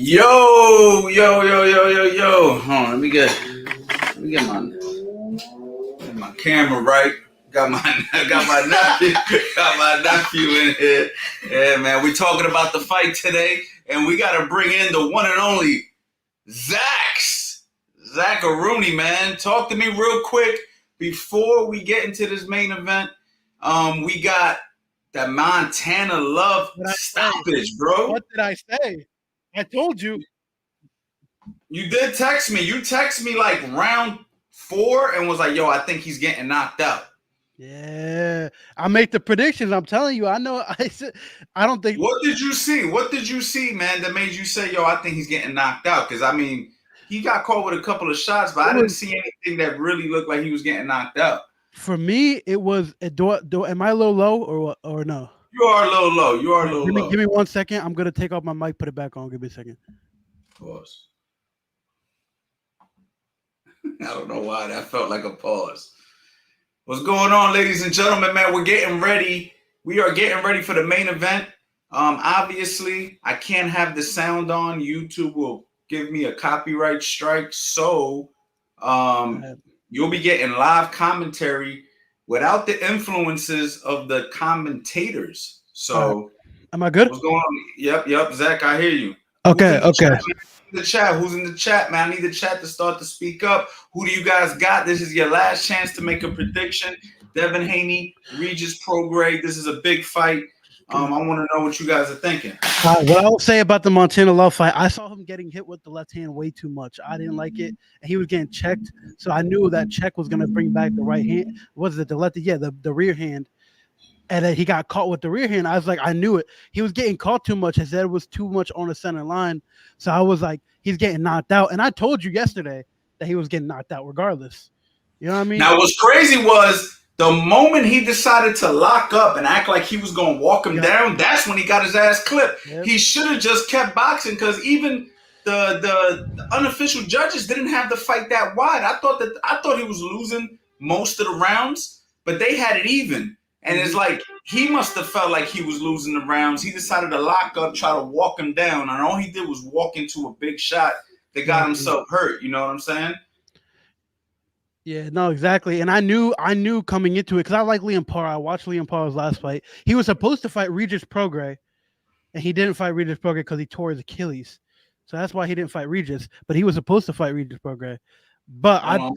Yo. Hold on, get my camera right. Got my got my nephew got my nephew in here. Yeah, man. We talking about the fight today, and we gotta bring in the one and only Zacharuni, man. Talk to me real quick before we get into this main event. We got that Montana love What did I say? stoppage, bro. What did I say? I told you. You did text me. You text me like round 4 and was like, "Yo, I think he's getting knocked out." Yeah, I make the predictions. I'm telling you. I know. I don't think. What did you see? What did you see, man, that made you say, "Yo, I think he's getting knocked out"? Because I mean, he got caught with a couple of shots, but I didn't see anything that really looked like he was getting knocked out. For me, it was. Am I a little low or no? You are a little low. You are a little low. Give me 1 second. I'm gonna take off my mic, put it back on. Give me a second. Pause. I don't know why that felt like a pause. What's going on, ladies and gentlemen, man? We're getting ready. We are getting ready for the main event. Obviously, I can't have the sound on. YouTube will give me a copyright strike. So you'll be getting live commentary without the influences of the commentators. So am I good? What's going on? Yep. Zach, I hear you. Okay. Who's in the chat, man? I need the chat to start to speak up. Who do you guys got? This is your last chance to make a prediction. Devin Haney, Regis Prograis. This is a big fight. I want to know what you guys are thinking. What I will say about the Montana Love fight, I saw him getting hit with the left hand way too much. I didn't like it. And he was getting checked, so I knew that check was going to bring back the right hand. Was it the left? Yeah, the rear hand. And then he got caught with the rear hand. I was like, I knew it. He was getting caught too much. His head was too much on the center line. So I was like, he's getting knocked out. And I told you yesterday that he was getting knocked out regardless. You know what I mean? Now, what's crazy was the moment he decided to lock up and act like he was going to walk him down, that's when he got his ass clipped. Yep. He should have just kept boxing because even the unofficial judges didn't have the fight that wide. I thought he was losing most of the rounds, but they had it even. And it's like he must have felt like he was losing the rounds. He decided to lock up, try to walk him down, and all he did was walk into a big shot that got himself hurt. You know what I'm saying? Yeah, no, exactly. And I knew coming into it because I like Liam Parr. I watched Liam Parr's last fight. He was supposed to fight Regis Prograis, and he didn't fight Regis Prograis because he tore his Achilles. So that's why he didn't fight Regis. But he was supposed to fight Regis Prograis. But I'm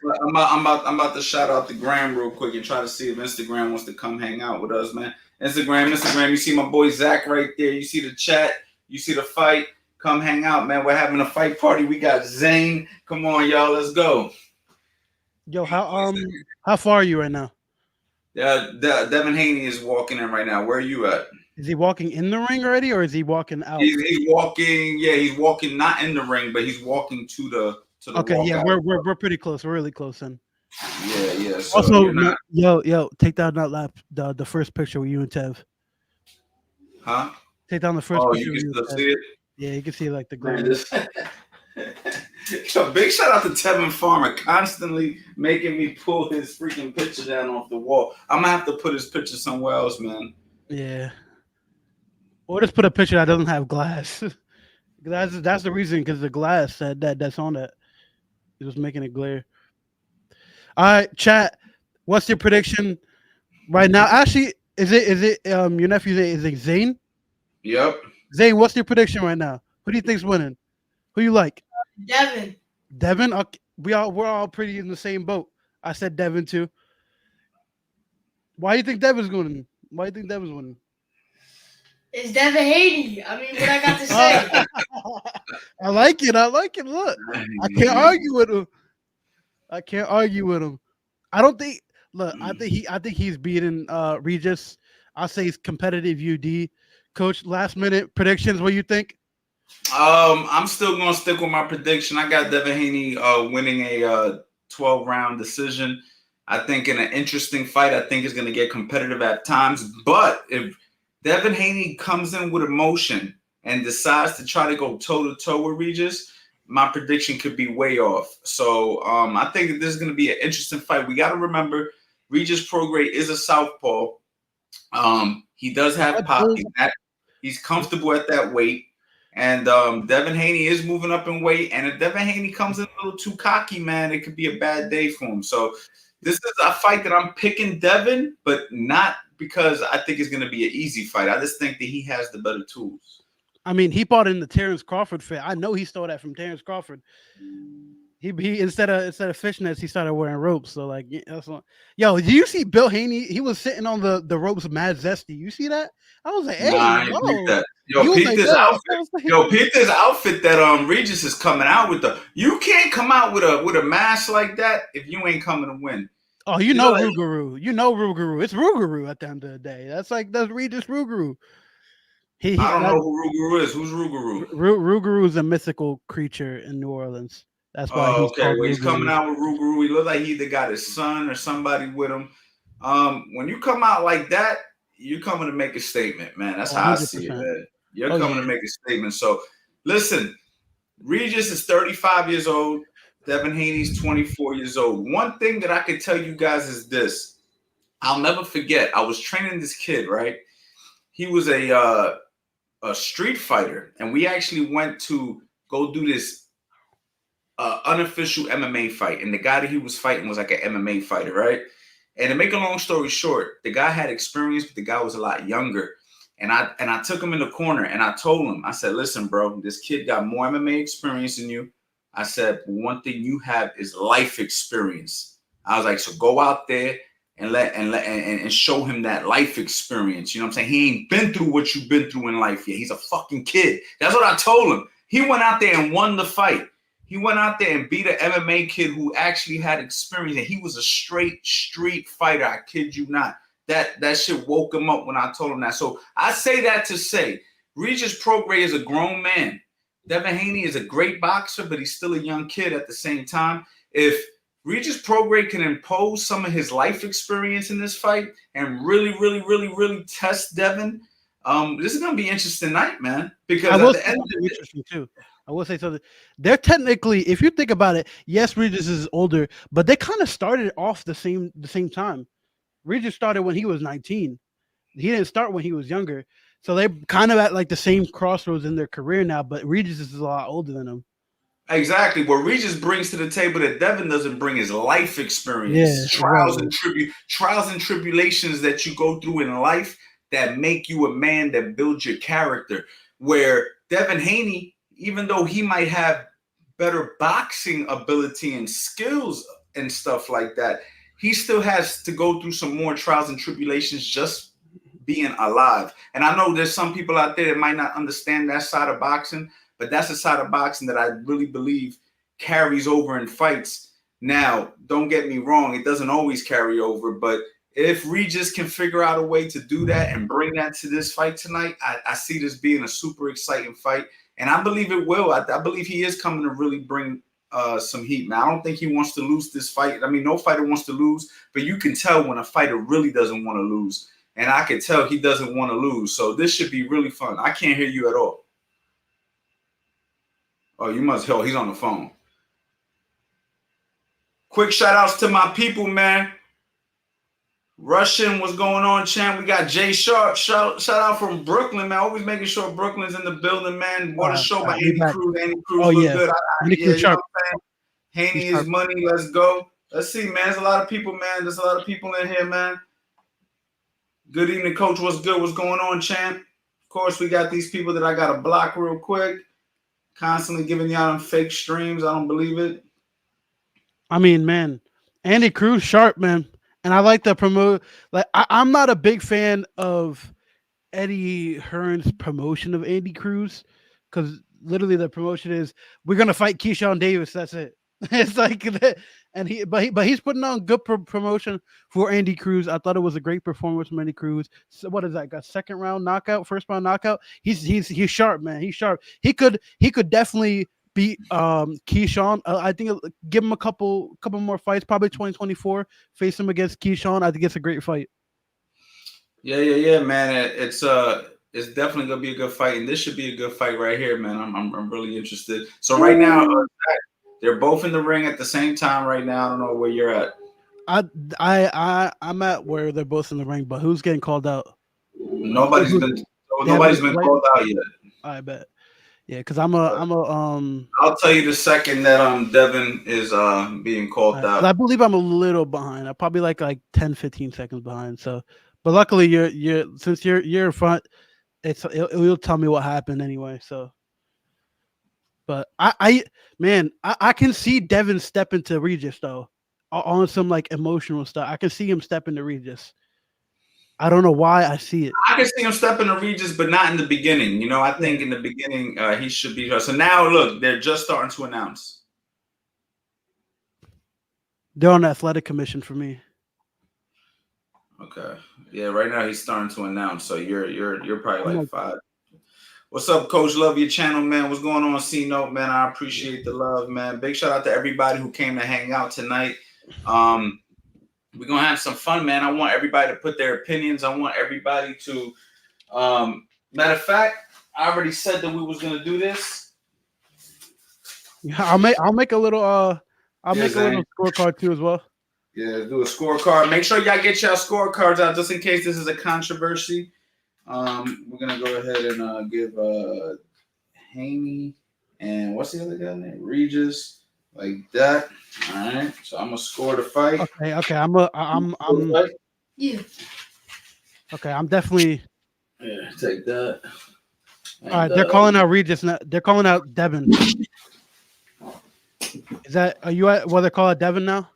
about to shout out the gram real quick and try to see if Instagram wants to come hang out with us, man. Instagram, you see my boy Zach right there. You see the chat, you see the fight. Come hang out, man. We're having a fight party. We got Zane. Come on, y'all, let's go. Yo, how far are you right now? Devin Haney is walking in right now. Where are you at? Is he walking in the ring already, or is he walking out? He's walking. Yeah, he's walking not in the ring, but he's walking to the. Okay, yeah, we're pretty close. We're really close then. Yeah. So also, yo, take down the first picture with you and Tev. Huh? Take down the first picture. You can still see it? Yeah, you can see like the glow. So big shout out to Tevin Farmer constantly making me pull his freaking picture down off the wall. I'm gonna have to put his picture somewhere else, man. Yeah. Or just put a picture that doesn't have glass. That's the reason, because the glass that's on that. It was making it glare. All right, chat. What's your prediction right now? Actually, is it your nephew? Is it Zane? Yep. Zane, what's your prediction right now? Who do you think's winning? Who you like? Devin. Okay. We're all pretty in the same boat. I said Devin too. Why do you think Devin's winning? Why do you think Devin's winning? It's Devin Haney. I mean, what I got to say. I like it. Look, I can't argue with him. I don't think. Look, I think he's beating Regis. I'll say he's competitive UD. Coach, last minute predictions. What do you think? I'm still gonna stick with my prediction. I got Devin Haney winning a 12-round decision. I think in an interesting fight, I think it's gonna get competitive at times. But if Devin Haney comes in with emotion and decides to try to go toe-to-toe with Regis, my prediction could be way off. So I think that this is going to be an interesting fight. We got to remember, Regis Prograis is a southpaw. He does have pop. He's comfortable at that weight. And Devin Haney is moving up in weight. And if Devin Haney comes in a little too cocky, man, it could be a bad day for him. So this is a fight that I'm picking Devin, but not because I think it's going to be an easy fight. I just think that he has the better tools. I mean, he bought in the Terrence Crawford fit. I know he stole that from Terrence Crawford. He instead of fishnets, he started wearing ropes. So like, that's what, yo, do you see Bill Haney? He was sitting on the ropes, mad zesty. You see that? I was like, hey, I ain't peep that. Yo, peep peep this outfit. Yo, peep this outfit that Regis is coming out with. You can't come out with a mask like that if you ain't coming to win. Oh, you know Rougarou. You know Rougarou. It's Rougarou at the end of the day. That's Regis Rougarou. I don't know who Rougarou is. Who's Rougarou? Rougarou is a mythical creature in New Orleans. That's why he's okay. Well, he's coming out with Rougarou. He looks like he either got his son or somebody with him. When you come out like that, you're coming to make a statement, man. That's how 100%. I see it, man. You're coming to make a statement. So, listen, Regis is 35 years old. Devin Haney's 24 years old. One thing that I could tell you guys is this. I'll never forget. I was training this kid, right? He was a street fighter, and we actually went to go do this unofficial MMA fight. And the guy that he was fighting was like an MMA fighter, right? And to make a long story short, the guy had experience, but the guy was a lot younger. And I took him in the corner and I told him, I said, listen, bro, this kid got more MMA experience than you. I said, one thing you have is life experience. I was like, so go out there and show him that life experience. You know what I'm saying? He ain't been through what you've been through in life yet. He's a fucking kid. That's what I told him. He went out there and won the fight. He went out there and beat an MMA kid who actually had experience, and he was a straight street fighter. I kid you not. That shit woke him up when I told him that. So I say that to say, Regis Prograis is a grown man. Devin Haney is a great boxer, but he's still a young kid at the same time. If Regis Prograis can impose some of his life experience in this fight and really, really, really, really test Devin, this is gonna be an interesting night, man. Because at the end of the interesting too. I will say something. They're technically, if you think about it, yes, Regis is older, but they kind of started off the same time. Regis started when he was 19. He didn't start when he was younger. So they're kind of at like the same crossroads in their career now, but Regis is a lot older than him. Exactly. What Regis brings to the table that Devin doesn't bring is life experience, trials and tribulations that you go through in life that make you a man, that builds your character. Where Devin Haney, even though he might have better boxing ability and skills and stuff like that, he still has to go through some more trials and tribulations just being alive. And I know there's some people out there that might not understand that side of boxing, but that's a side of boxing that I really believe carries over in fights. Now, don't get me wrong, it doesn't always carry over, but if Regis can figure out a way to do that and bring that to this fight tonight, I see this being a super exciting fight. And I believe it will. I believe he is coming to really bring some heat. Now, I don't think he wants to lose this fight. I mean, no fighter wants to lose, but you can tell when a fighter really doesn't want to lose. And I can tell he doesn't want to lose. So this should be really fun. I can't hear you at all. Oh, you must help. He's on the phone. Quick shout outs to my people, man. Russian, what's going on, champ? We got Jay Sharp. Shout out from Brooklyn, man. Always making sure Brooklyn's in the building, man. What a show by Andy Cruz. Andy Cruz look good. You know what I'm saying? Haney is money. Let's go. Let's see, man. There's a lot of people, man. There's a lot of people in here, man. Good evening, coach. What's good? What's going on, champ? Of course, we got these people that I got to block real quick. Constantly giving y'all them fake streams. I don't believe it. I mean, man, Andy Cruz sharp, man. And I like to promote. Like, I'm not a big fan of Eddie Hearn's promotion of Andy Cruz, because literally the promotion is we're gonna fight Keyshawn Davis. That's it. It's like that, and he's putting on good promotion for Andy Cruz. I thought it was a great performance from Andy Cruz. So what is that? Got second round knockout, first round knockout. He's sharp, man. He's sharp. He could definitely beat Keyshawn. I think give him a couple more fights, probably 2024. Face him against Keyshawn. I think it's a great fight. Yeah, man. It's definitely gonna be a good fight, and this should be a good fight right here, man. I'm really interested. So right now, they're both in the ring at the same time right now. I don't know where you're at. I'm at where they're both in the ring, but who's getting called out? Nobody's been called out yet. I bet. Yeah, because I'm a I'll tell you the second that Devin is being called 'cause I out. believe I'm a little behind. I'm probably like 10, 15 seconds behind. So, but luckily you're since you're in front, it'll tell me what happened anyway. So, but I can see Devin step into Regis though, on some like emotional stuff. I can see him step into Regis. I don't know why I see it. I can see him stepping to Regis, but not in the beginning. You know, I think in the beginning he should be here. So now look, they're just starting to announce. They're on the athletic commission for me. Okay. Yeah, right now he's starting to announce. So you're probably like I'm 5. What's up, Coach? Love your channel, man. What's going on, C Note, man? I appreciate the love, man. Big shout out to everybody who came to hang out tonight. We're gonna have some fun, man. I want everybody to put their opinions. I want everybody to matter of fact, I already said that we was gonna do this. Yeah, I'll make a little scorecard too as well. Yeah, do a scorecard. Make sure y'all get y'all scorecards out just in case this is a controversy. We're gonna go ahead and give Haney and what's the other guy name? Regis, like that. All right. So I'm gonna score the fight. Okay. Yeah. Okay. I'm definitely. Yeah, take that. And, all right. They're calling out Regis. They're calling out Devin. Is that are you at? Well, they call it Devin now.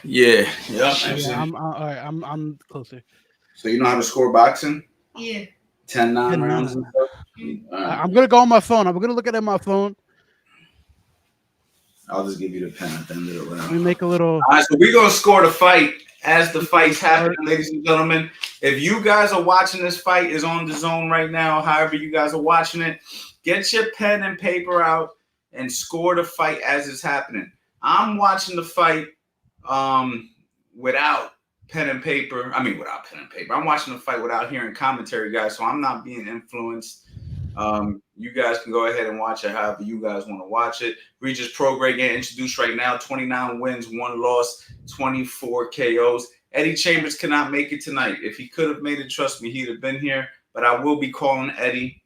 Yeah. Yeah. I'm all right. I'm closer. So you know how to score boxing? Yeah. 10-9 rounds and stuff. Right. I'm gonna go on my phone. I'm gonna look at it on my phone. I'll just give you the pen at the end of the round. Let me make a little. All right, so we're gonna score the fight as the fight's happening, ladies and gentlemen. If you guys are watching this fight, is on the zone right now. However, you guys are watching it, get your pen and paper out and score the fight as it's happening. I'm watching the fight without pen and paper. I mean, without pen and paper. I'm watching the fight without hearing commentary, guys. So I'm not being influenced. You guys can go ahead and watch it however you guys want to watch it. Regis Prograis getting introduced right now. 29 wins, 1 loss, 24 KOs. Eddie Chambers cannot make it tonight. If he could have made it, trust me, he'd have been here. But I will be calling Eddie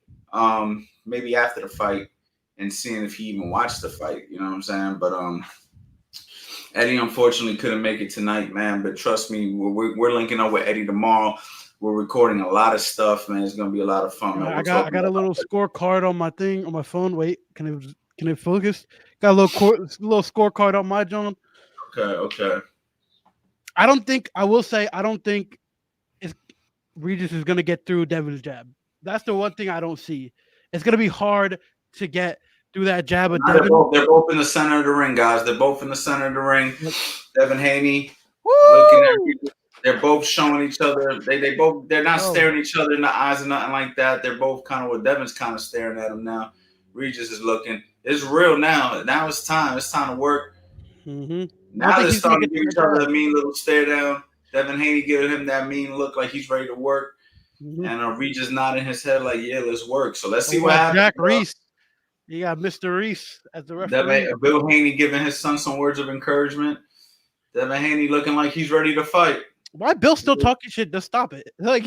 maybe after the fight and seeing if he even watched the fight. You know what I'm saying? But Eddie unfortunately couldn't make it tonight, man. But trust me, we're linking up with Eddie tomorrow. We're recording a lot of stuff, man. It's gonna be a lot of fun, man. I got a little scorecard on my thing on my phone. Wait, can it focus? Got a little scorecard on my John. Okay. I don't think Regis is gonna get through Devin's jab. That's the one thing I don't see. It's gonna be hard to get through that jab of Devin. They're both in the center of the ring, guys. They're both in the center of the ring. Yep. Devin Haney Woo! looking at you. They're both showing each other. They're not staring each other in the eyes or nothing like that. They're both kind of what Devin's kind of staring at him now. Regis is looking. It's real now. Now it's time. It's time to work. Mm-hmm. Now they're starting to give each other a mean little stare down. Devin Haney giving him that mean look like he's ready to work. Mm-hmm. And Regis nodding his head like, yeah, let's work. So let's see what happens. Jack Reese. You got Mr. Reese as the referee. Bill Haney giving his son some words of encouragement. Devin Haney looking like he's ready to fight. Why Bill still talking shit? Just stop it. Like,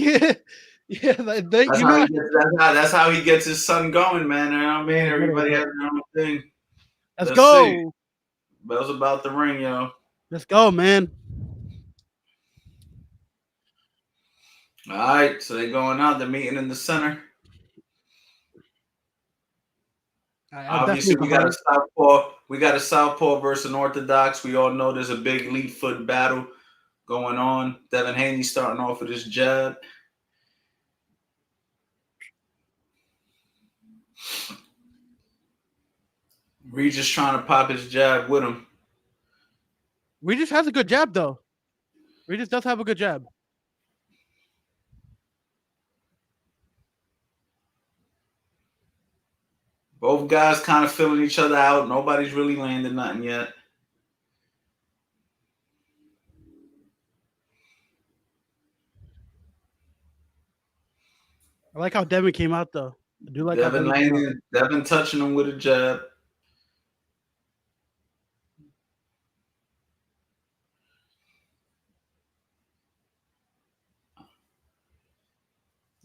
that's how he gets his son going, man. You know what I mean? Everybody has their own thing. Let's go. See. Bell's about the ring, yo. Let's go, man. All right, so they're going out. They're meeting in the center. Obviously, we got a southpaw. We got a southpaw versus an orthodox. We all know there's a big lead foot battle going on. Devin Haney starting off with his jab. Regis trying to pop his jab with him. Regis has a good jab, though. Regis does have a good jab. Both guys kind of filling each other out. Nobody's really landed nothing yet. I like how Devin came out, though. I do like Devin touching him with a jab.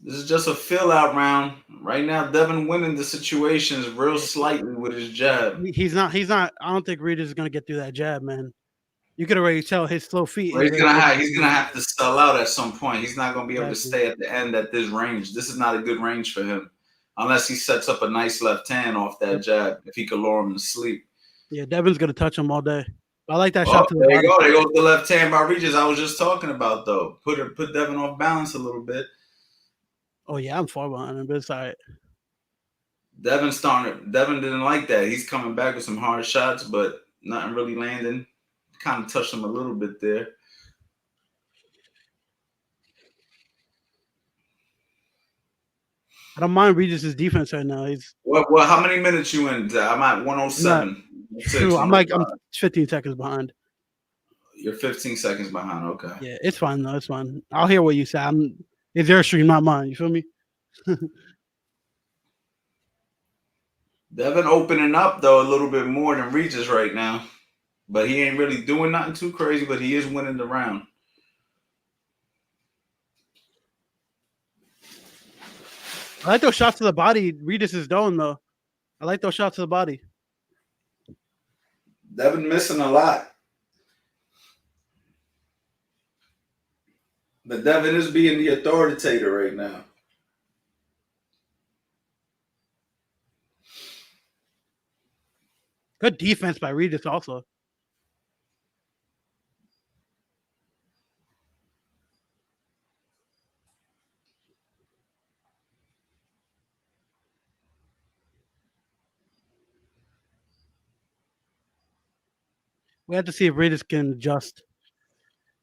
This is just a fill out round. Right now, Devin winning the situations real slightly with his jab. He's not. I don't think Regis is gonna get through that jab, man. You could already tell his slow feet. Well, he's gonna have to sell out at some point. He's not gonna be able to stay at the end at this range. This is not a good range for him, unless he sets up a nice left hand off that jab. If he could lure him to sleep. Yeah, Devin's gonna touch him all day. I like that shot to the body. There you go. There goes the left hand by Regis. I was just talking about though. Put Devin off balance a little bit. Oh yeah, I'm far behind him, but it's all right. Devin didn't like that. He's coming back with some hard shots, but nothing really landing. Kind of touched him a little bit there. I don't mind Regis's defense right now. He's well. How many minutes you in? I'm at 107. I'm 15 seconds behind. You're 15 seconds behind. Okay. Yeah, it's fine though. It's fine. I'll hear what you say. It's your stream, not mine. You feel me? Devin opening up though a little bit more than Regis right now, but he ain't really doing nothing too crazy. But he is winning the round. I like those shots to the body. Regis is doing though. I like those shots to the body. Devin missing a lot. But Devin is being the authoritator right now. Good defense by Regis also. We have to see if Regis can adjust.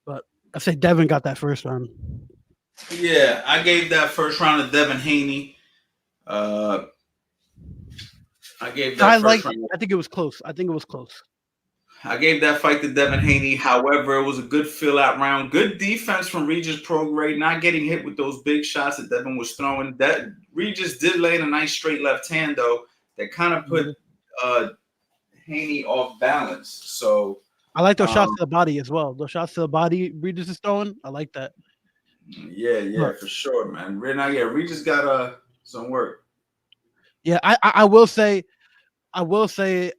But I say Devin got that first round. Yeah, I gave that first round to Devin Haney. I gave that first round. I think it was close. I gave that fight to Devin Haney. However, it was a good fill-out round. Good defense from Regis Prograis, not getting hit with those big shots that Devin was throwing. That Regis did land a nice straight left hand, though, that kind of put Haney off balance. So I like those shots to the body as well. Those shots to the body Regis is throwing. I like that. Yeah, for sure, man. Regis got some work. Yeah, I will say that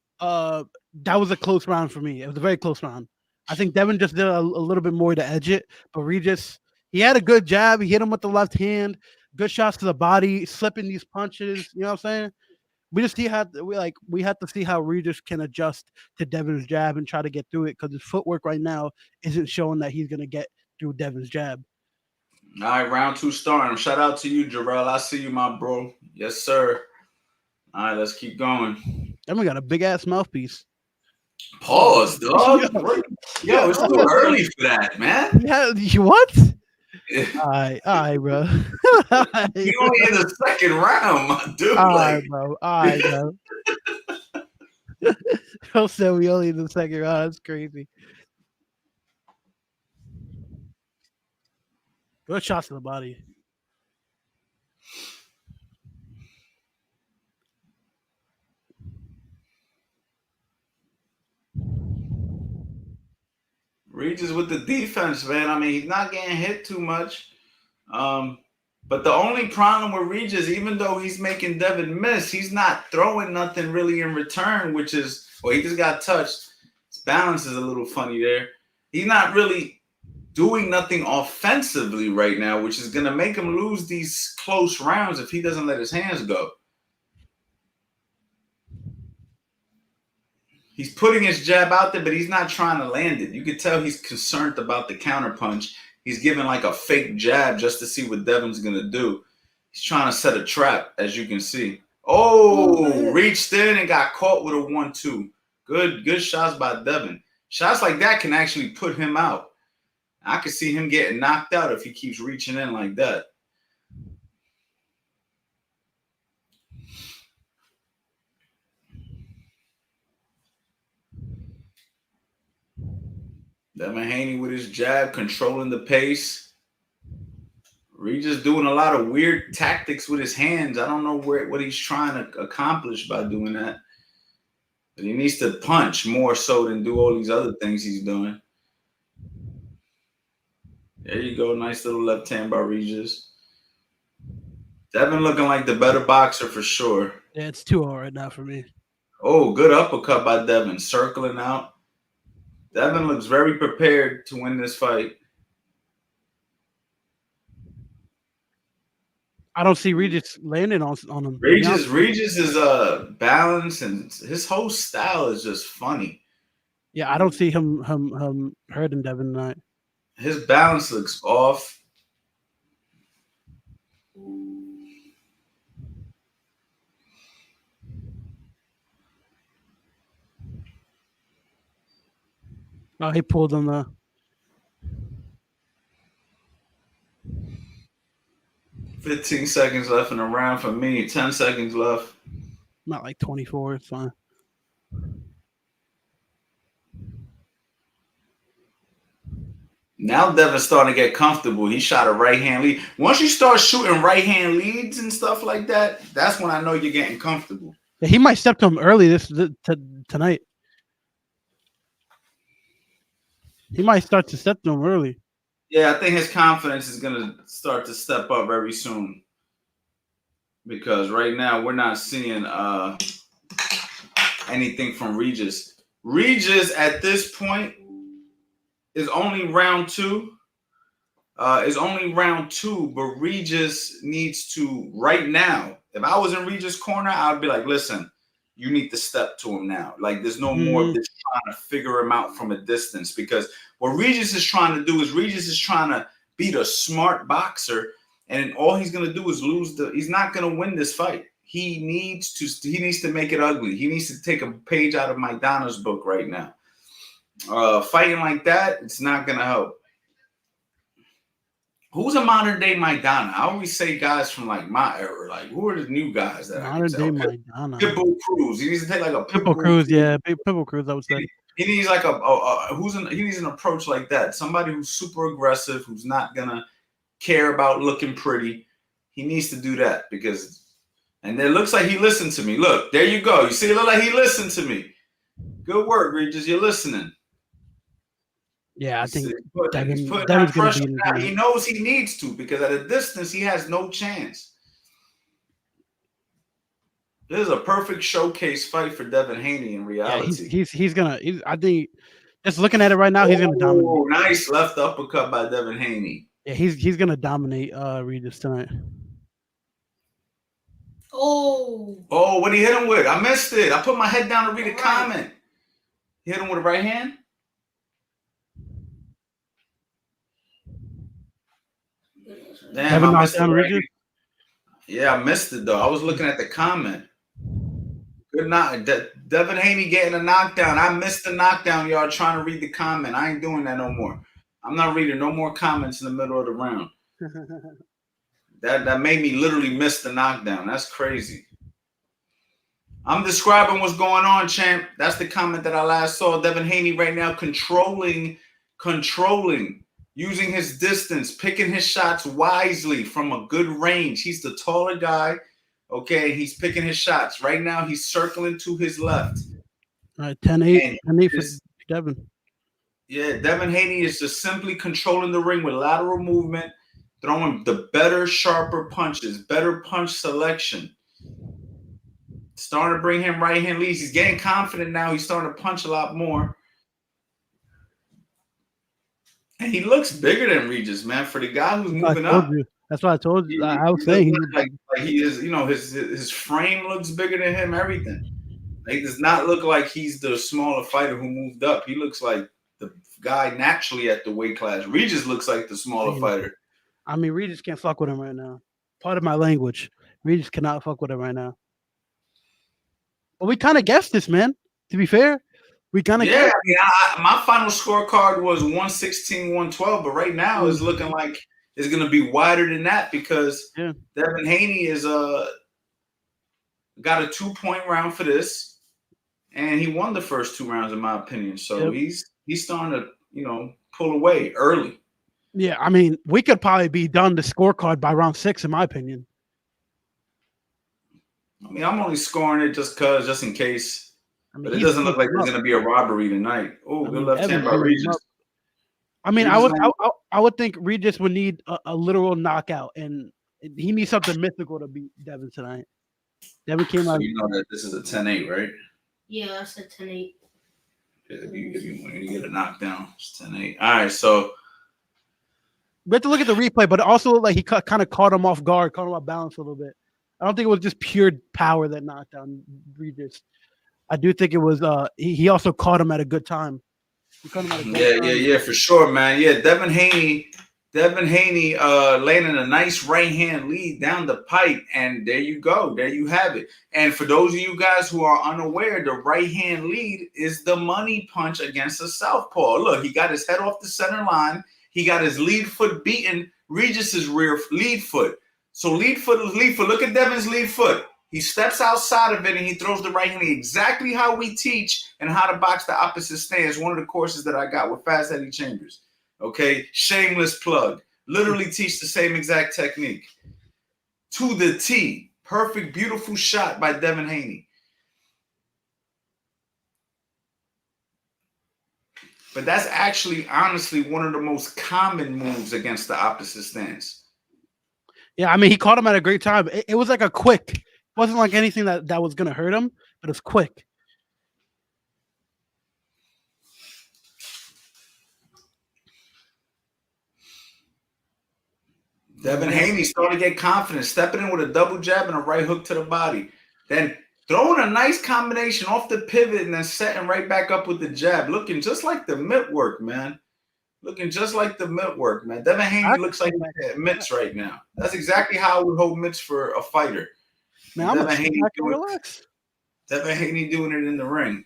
was a close round for me. It was a very close round. I think Devin just did a little bit more to edge it, but Regis, he had a good jab. He hit him with the left hand. Good shots to the body, slipping these punches. You know what I'm saying? We have to see how Regis can adjust to Devin's jab and try to get through it because his footwork right now isn't showing that he's gonna get through Devin's jab. All right, round 2 starting. Shout out to you, Jarrell. I see you, my bro. Yes, sir. All right, let's keep going. Then we got a big ass mouthpiece. Pause, dog. Yo, it's too early for that, man. Yeah, what? All right, bro. You only in the second round, my dude. All right, bro. Don't say we only in the second round. That's crazy. Good shots to the body. Regis with the defense, man. I mean, he's not getting hit too much. But the only problem with Regis, even though he's making Devin miss, he's not throwing nothing really in return, which is, well, he just got touched. His balance is a little funny there. He's not really doing nothing offensively right now, which is going to make him lose these close rounds if he doesn't let his hands go. He's putting his jab out there, but he's not trying to land it. You could tell he's concerned about the counterpunch. He's giving like a fake jab just to see what Devin's going to do. He's trying to set a trap, as you can see. Oh, reached in and got caught with a 1-2. Good shots by Devin. Shots like that can actually put him out. I could see him getting knocked out if he keeps reaching in like that. Devin Haney with his jab, controlling the pace. Regis doing a lot of weird tactics with his hands. I don't know what he's trying to accomplish by doing that. But he needs to punch more so than do all these other things he's doing. There you go. Nice little left hand by Regis. Devin looking like the better boxer for sure. Yeah, it's 2-0 right now for me. Oh, good uppercut by Devin, circling out. Devin looks very prepared to win this fight. I don't see Regis landing on him. Regis is balanced, and his whole style is just funny. Yeah, I don't see him hurting Devin tonight. His balance looks off. Oh, he pulled him the 15 seconds left in the round for me. 10 seconds left. not like 24. It's fine. Now Devin's starting to get comfortable. He shot a right hand lead. Once you start shooting right hand leads and stuff like that, that's when I know you're getting comfortable. Yeah, he might step to him early tonight. He might start to step to him early. Yeah, I think his confidence is gonna start to step up very soon. Because right now we're not seeing anything from Regis. Regis at this point is only round two. But Regis needs to right now. If I was in Regis' corner, I'd be like, listen, you need to step to him now. Like, there's no more of this trying to figure him out from a distance, because what Regis is trying to do is Regis is trying to beat a smart boxer, and all he's gonna do is he's not gonna win this fight. He needs to make it ugly. He needs to take a page out of Maidana's book right now. Fighting like that, it's not gonna help. Who's a modern day Maidana? I always say guys from like my era. Like, who are the new guys that modern day Maidana? Pitbull Cruz. He needs to take like a Pitbull Cruz. Yeah, Pitbull Cruz. I would say he needs like he needs an approach like that. Somebody who's super aggressive, who's not gonna care about looking pretty. He needs to do that and it looks like he listened to me. Look, there you go. You see, it look like he listened to me. Good work, Regis. You're listening. Yeah, I think he's putting that pressure down. He knows he needs to, because at a distance he has no chance. This is a perfect showcase fight for Devin Haney in reality. Yeah, he's gonna. I think just looking at it right now, he's gonna dominate. Nice left uppercut by Devin Haney. Yeah, he's gonna dominate Regis tonight. Oh, what did he hit him with? I missed it. I put my head down to read a comment. He hit him with a right hand? Damn, I missed it. Yeah, I missed it though. I was looking at the comment. Good night. Devin Haney getting a knockdown. I missed the knockdown, y'all. Trying to read the comment. I ain't doing that no more. I'm not reading no more comments in the middle of the round. That made me literally miss the knockdown. That's crazy. I'm describing what's going on, champ. That's the comment that I last saw. Devin Haney right now controlling, using his distance, picking his shots wisely from a good range. He's the taller guy. Okay, he's picking his shots. Right now, he's circling to his left. All right, 10-8. 10-8 for Devin. Yeah, Devin Haney is just simply controlling the ring with lateral movement, throwing the better, sharper punches, better punch selection. Starting to bring him right hand leads. He's getting confident now. He's starting to punch a lot more. And he looks bigger than Regis, man, for the guy who's moving up. That's what I told you. I was saying like he is, his frame looks bigger than him, everything. He does not look like he's the smaller fighter who moved up. He looks like the guy naturally at the weight class. Regis looks like the smaller fighter. I mean, Regis can't fuck with him right now. Part of my language. Regis cannot fuck with him right now. But we kind of guessed this, man. To be fair, we kind of guessed. Yeah, my final scorecard was 116-112, but right now it's looking like it's going to be wider than that, because Devin Haney is got a 2-point round for this, and he won the first 2 rounds in my opinion. So he's starting to pull away early. Yeah, I mean, we could probably be done the scorecard by round 6, in my opinion. I mean, I'm only scoring it just in case. But it doesn't look like there's going to be a robbery tonight. Oh, good left hand by Regis. I mean, I would think Regis would need a literal knockout, and He needs something mythical to beat Devin tonight. Devin came So out. you know that this is a 10-8, right? Yeah, I said 10-8. If you get a knockdown, it's 10-8. All right, so We have to look at the replay, but also like he kind of caught him off guard, caught him off balance a little bit. I don't think it was just pure power that knocked down Regis. I do think it was. He also caught him at a good time. He caught him at a good time. yeah, for sure, man. Yeah, Devin Haney landing a nice right hand lead down the pipe, and there you go. There you have it. And for those of you guys who are unaware, the right hand lead is the money punch against a southpaw. Look, he got his head off the center line. He got his lead foot beaten Regis's rear lead foot. So lead foot is lead foot. Look at Devin's lead foot. He steps outside of it and he throws the right hand exactly how we teach and how to box the opposite stance. One of the courses that I got with Fast Eddie Chambers. Okay, shameless plug. Literally teach the same exact technique. To the T. Perfect, beautiful shot by Devin Haney. But that's actually, honestly, one of the most common moves against the opposite stance. Yeah, I mean, he caught him at a great time. It was like a quick. It wasn't like anything that was going to hurt him, but it was quick. Devin Haney starting to get confident, stepping in with a double jab and a right hook to the body. Then throwing a nice combination off the pivot and then setting right back up with the jab. Looking just like the mitt work, man. Looking just like the mitt work, man. Devin Haney looks like he's at mitts right now. That's exactly how I would hold mitts for a fighter. Man, I'm Devin Haney relax. Devin Haney doing it in the ring.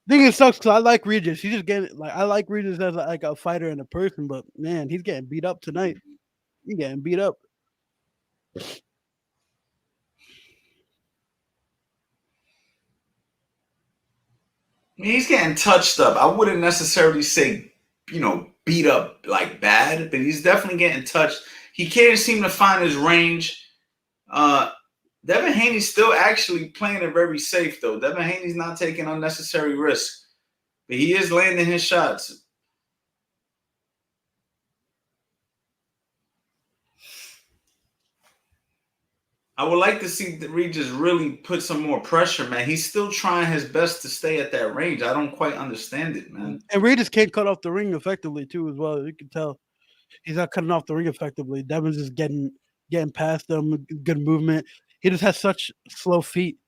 I think it sucks because I like Regis. He's just getting like I like Regis as like a fighter and a person, but man, he's getting beat up tonight. He's getting beat up. He's getting touched up. I wouldn't necessarily say, beat up like bad, but he's definitely getting touched. He can't seem to find his range. Devin Haney's still actually playing it very safe, though. Devin Haney's not taking unnecessary risks, but he is landing his shots. I would like to see Regis really put some more pressure, man. He's still trying his best to stay at that range. I don't quite understand it, man. And Regis can't cut off the ring effectively, too, as well. You can tell he's not cutting off the ring effectively. Devin's just getting past him, good movement. He just has such slow feet.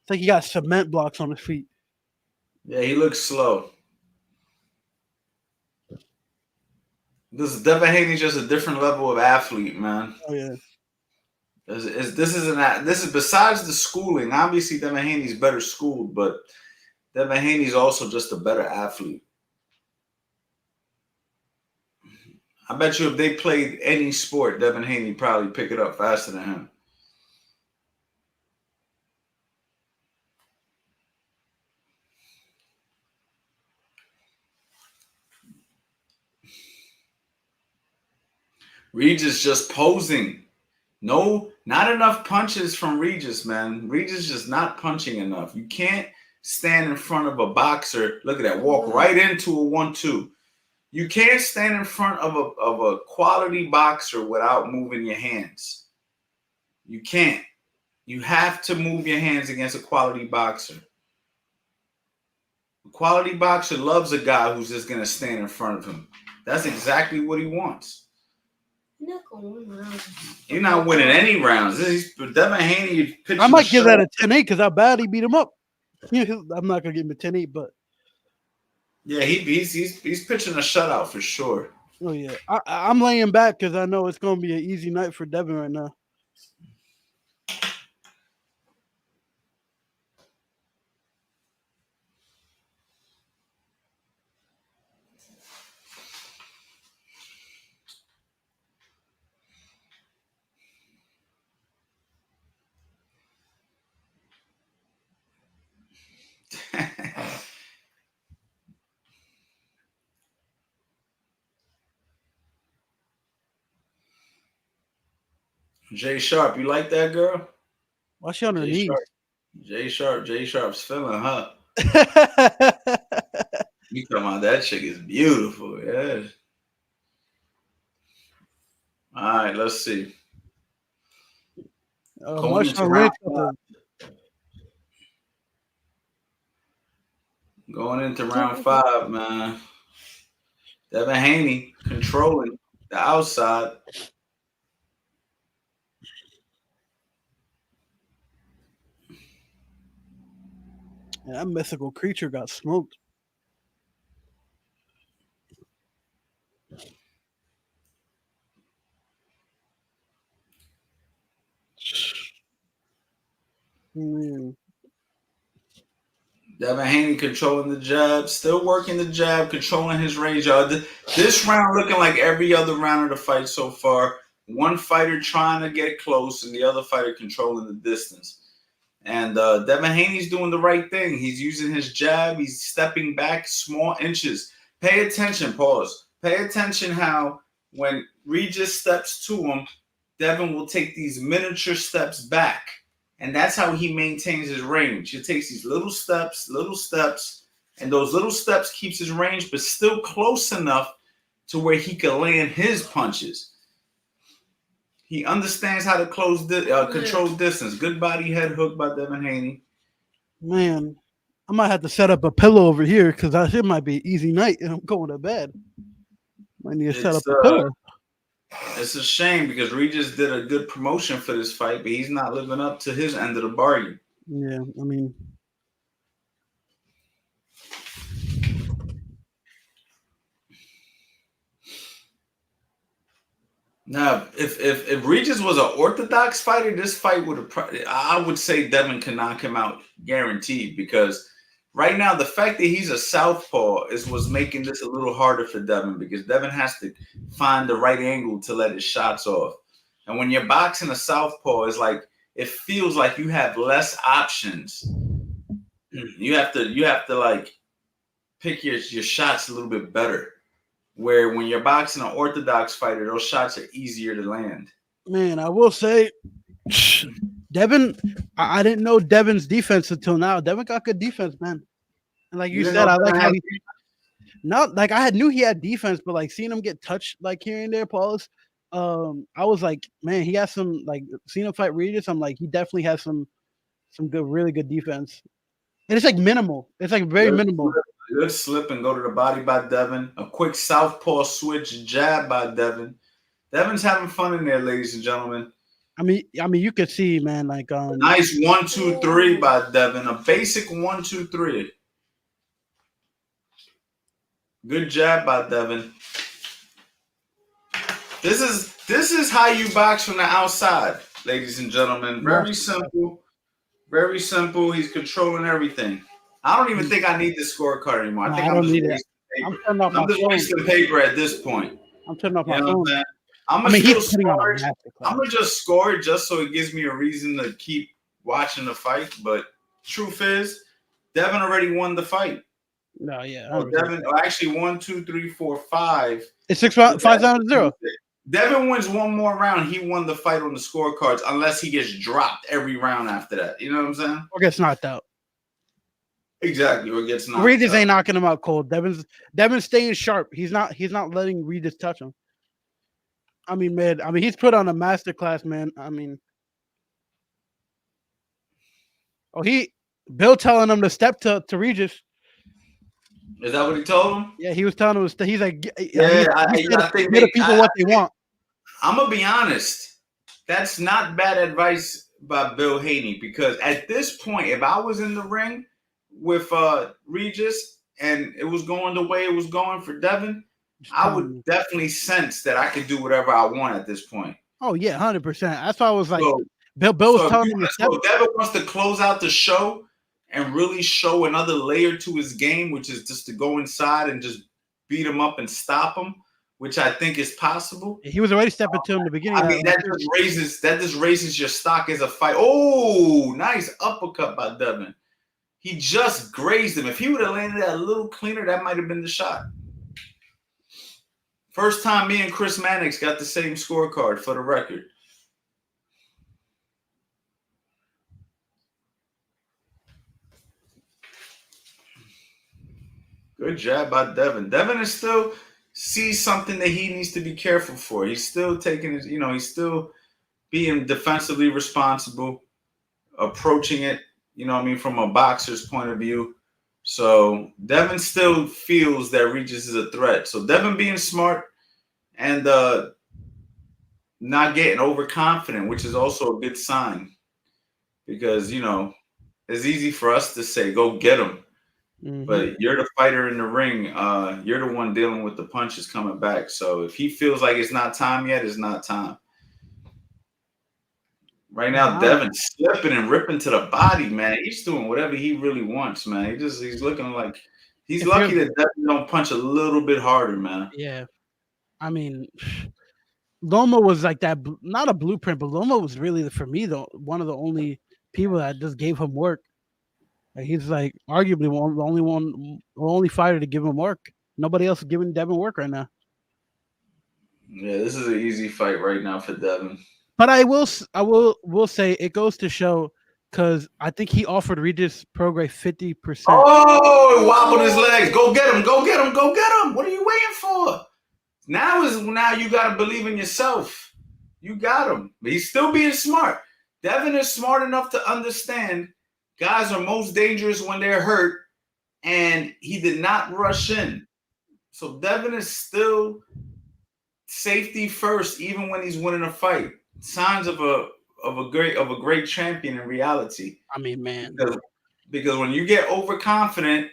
It's like he got cement blocks on his feet. Yeah, he looks slow. Devin Haney's just a different level of athlete, man. Oh yeah. This is besides the schooling. Obviously, Devin Haney's better schooled, but Devin Haney's also just a better athlete. I bet you if they played any sport, Devin Haney probably pick it up faster than him. Regis just posing. No, not enough punches from Regis, man. Regis just not punching enough. You can't stand in front of a boxer. Look at that. Walk right into a 1-2. You can't stand in front of a quality boxer without moving your hands. You can't. You have to move your hands against a quality boxer. A quality boxer loves a guy who's just going to stand in front of him. That's exactly what he wants. You're not going to win rounds. You're not winning any rounds. Devin Haney. I might give that a 10-8 because how bad he beat him up. I'm not going to give him a 10-8, but. Yeah, he's pitching a shutout for sure. Oh, yeah. I'm laying back because I know it's going to be an easy night for Devin right now. Jay Sharp, you like that girl? Why she on her knees? Jay Sharp's feeling her. You talking about that chick is beautiful, yeah. All right, let's see. Going into Marshawn round Lynch got the Going into round 5, man. Devin Haney controlling the outside. that mythical creature got smoked. Man. Devin Haney controlling the jab, still working the jab, controlling his range. This round looking like every other round of the fight so far. One fighter trying to get close and the other fighter controlling the distance. And Devin Haney's doing the right thing. He's using his jab. He's stepping back small inches. Pay attention, pause. Pay attention how when Regis steps to him, Devin will take these miniature steps back. And that's how he maintains his range. He takes these little steps, and those little steps keeps his range, but still close enough to where he can land his punches. He understands how to control distance. Good body head hook by Devin Haney. Man, I might have to set up a pillow over here because it might be an easy night and I'm going to bed. Might need to set up a pillow. It's a shame because Regis did a good promotion for this fight, but he's not living up to his end of the bargain. Yeah, I mean, now if Regis was an orthodox fighter, this fight would have. I would say Devin can knock him out guaranteed because right now the fact that he's a southpaw is what's making this a little harder for Devin because Devin has to find the right angle to let his shots off. And when you're boxing a southpaw, it's like it feels like you have less options. You have to like pick your shots a little bit better. Where when you're boxing an orthodox fighter, those shots are easier to land. Man, I will say, Devin, I didn't know Devin's defense until now. Devin got good defense, man. And like you said, I like how he not like I knew he had defense, but like seeing him get touched like here and there, pause. I was like, man, he has some like seeing him fight Regis. I'm like, he definitely has some good, really good defense. And it's like minimal. It's like very minimal. Good slip and go to the body by Devin. A quick southpaw switch jab by Devin. Devin's having fun in there, ladies and gentlemen. I mean, you could see, man, like nice 1, 2, 3 by Devin. A basic 1, 2, 3. Good jab by Devin. This is how you box from the outside, ladies and gentlemen. Very simple. Very simple. He's controlling everything. I don't even think I need the scorecard anymore. I think I'm just wasting paper. I'm just wasting paper at this point. I'm turning off my phone. I'm gonna just score it just so it gives me a reason to keep watching the fight. But truth is, Devin already won the fight. No, yeah. Devin actually 1, 2, 3, 4, 5. It's 5-0. Devin wins one more round. He won the fight on the scorecards unless he gets dropped every round after that. You know what I'm saying? Or gets knocked out. Exactly, or gets knocked Regis out. ain't knocking him out cold. Devin's staying sharp. He's not letting Regis touch him. I mean, man. I mean, he's put on a masterclass, man. I mean, Bill telling him to step to Regis. Is that what he told him? Yeah, he was telling him. He's like, I think give the people what they want. I'm gonna be honest. That's not bad advice by Bill Haney because at this point, if I was in the ring with Regis and it was going the way it was going for Devin, I would definitely sense that I could do whatever I want at this point. Oh yeah, 100%. That's why I was like, Bill was telling him. So if Devin wants to close out the show and really show another layer to his game, which is just to go inside and just beat him up and stop him, which I think is possible. He was already stepping to him in the beginning. I mean, that just raises your stock as a fight. Oh, nice uppercut by Devin. He just grazed him. If he would have landed that a little cleaner, that might have been the shot. First time me and Chris Mannix got the same scorecard for the record. Good jab by Devin. Devin is still sees something that he needs to be careful for. He's still taking his, he's still being defensively responsible, approaching it, from a boxer's point of view. So Devin still feels that Regis is a threat. So Devin being smart and not getting overconfident, which is also a good sign because, it's easy for us to say, go get him. Mhm. But you're the fighter in the ring. You're the one dealing with the punches coming back. So if he feels like it's not time yet, it's not time. Right now, Wow. Devin's slipping and ripping to the body, man. He's doing whatever he really wants, man. He's looking like he's If lucky you're- that Devin don't punch a little bit harder, man. Yeah, I mean, Loma was like that. Not a blueprint, but Loma was really for me one of the only people that just gave him work. Like, he's like arguably the only fighter to give him work. Nobody else is giving Devin work right now. Yeah, this is an easy fight right now for Devin. But I will say it goes to show because I think he offered Regis Prograis 50%. Oh, wobbled his legs. Go get him. Go get him. Go get him. What are you waiting for? Now you got to believe in yourself. You got him. But he's still being smart. Devin is smart enough to understand guys are most dangerous when they're hurt, and he did not rush in. So Devin is still safety first, even when he's winning a fight. Signs of a great champion in reality. I mean, man, because when you get overconfident,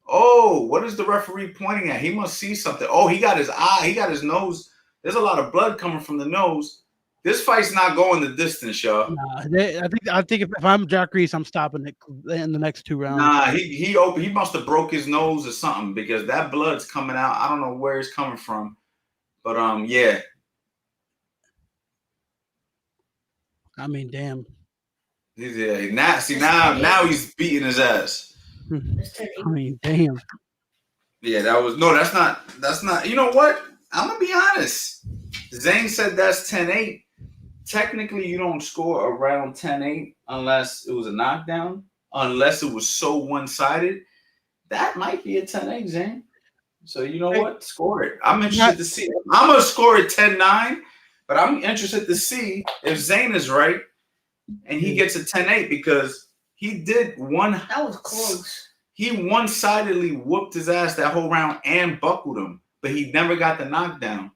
oh, what is the referee pointing at? He must see something. Oh, he got his eye, he got his nose. There's a lot of blood coming from the nose. This fight's not going the distance, y'all. Nah, I think if I'm Jack Reese, I'm stopping it in the next 2 rounds. Nah, he must have broke his nose or something because that blood's coming out. I don't know where it's coming from, but yeah. I mean, damn. Yeah, now he's beating his ass. I mean, damn. Yeah, that's not. You know what? I'm gonna be honest. Zane said that's 10-8. Technically, you don't score around 10-8 unless it was a knockdown, unless it was so one-sided. That might be a 10-8, Zane. So you know what? Score it. I'm interested to see. I'm gonna score it 10-9, but I'm interested to see if Zane is right and he gets a 10-8 because he did one. That was close. He one-sidedly whooped his ass that whole round and buckled him, but he never got the knockdown.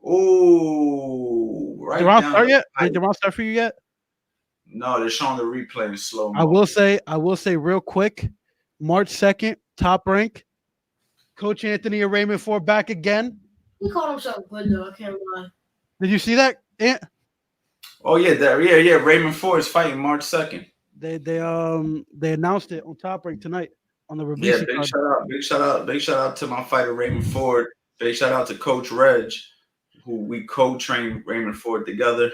Oh, right. Did the round start yet? Did the round start for you yet? No, they're showing the replay in slow mo. I will say real quick, March 2nd, Top Rank. Coach Anthony and Raymond Ford back again. He called himself good though, I can't lie. Did you see that, Ant? Oh yeah. Raymond Ford is fighting March 2nd. They announced it on Top Rank tonight on the release. Yeah, big shout out to my fighter Raymond Ford. Big shout out to Coach Reg, who we co-trained Raymond Ford together.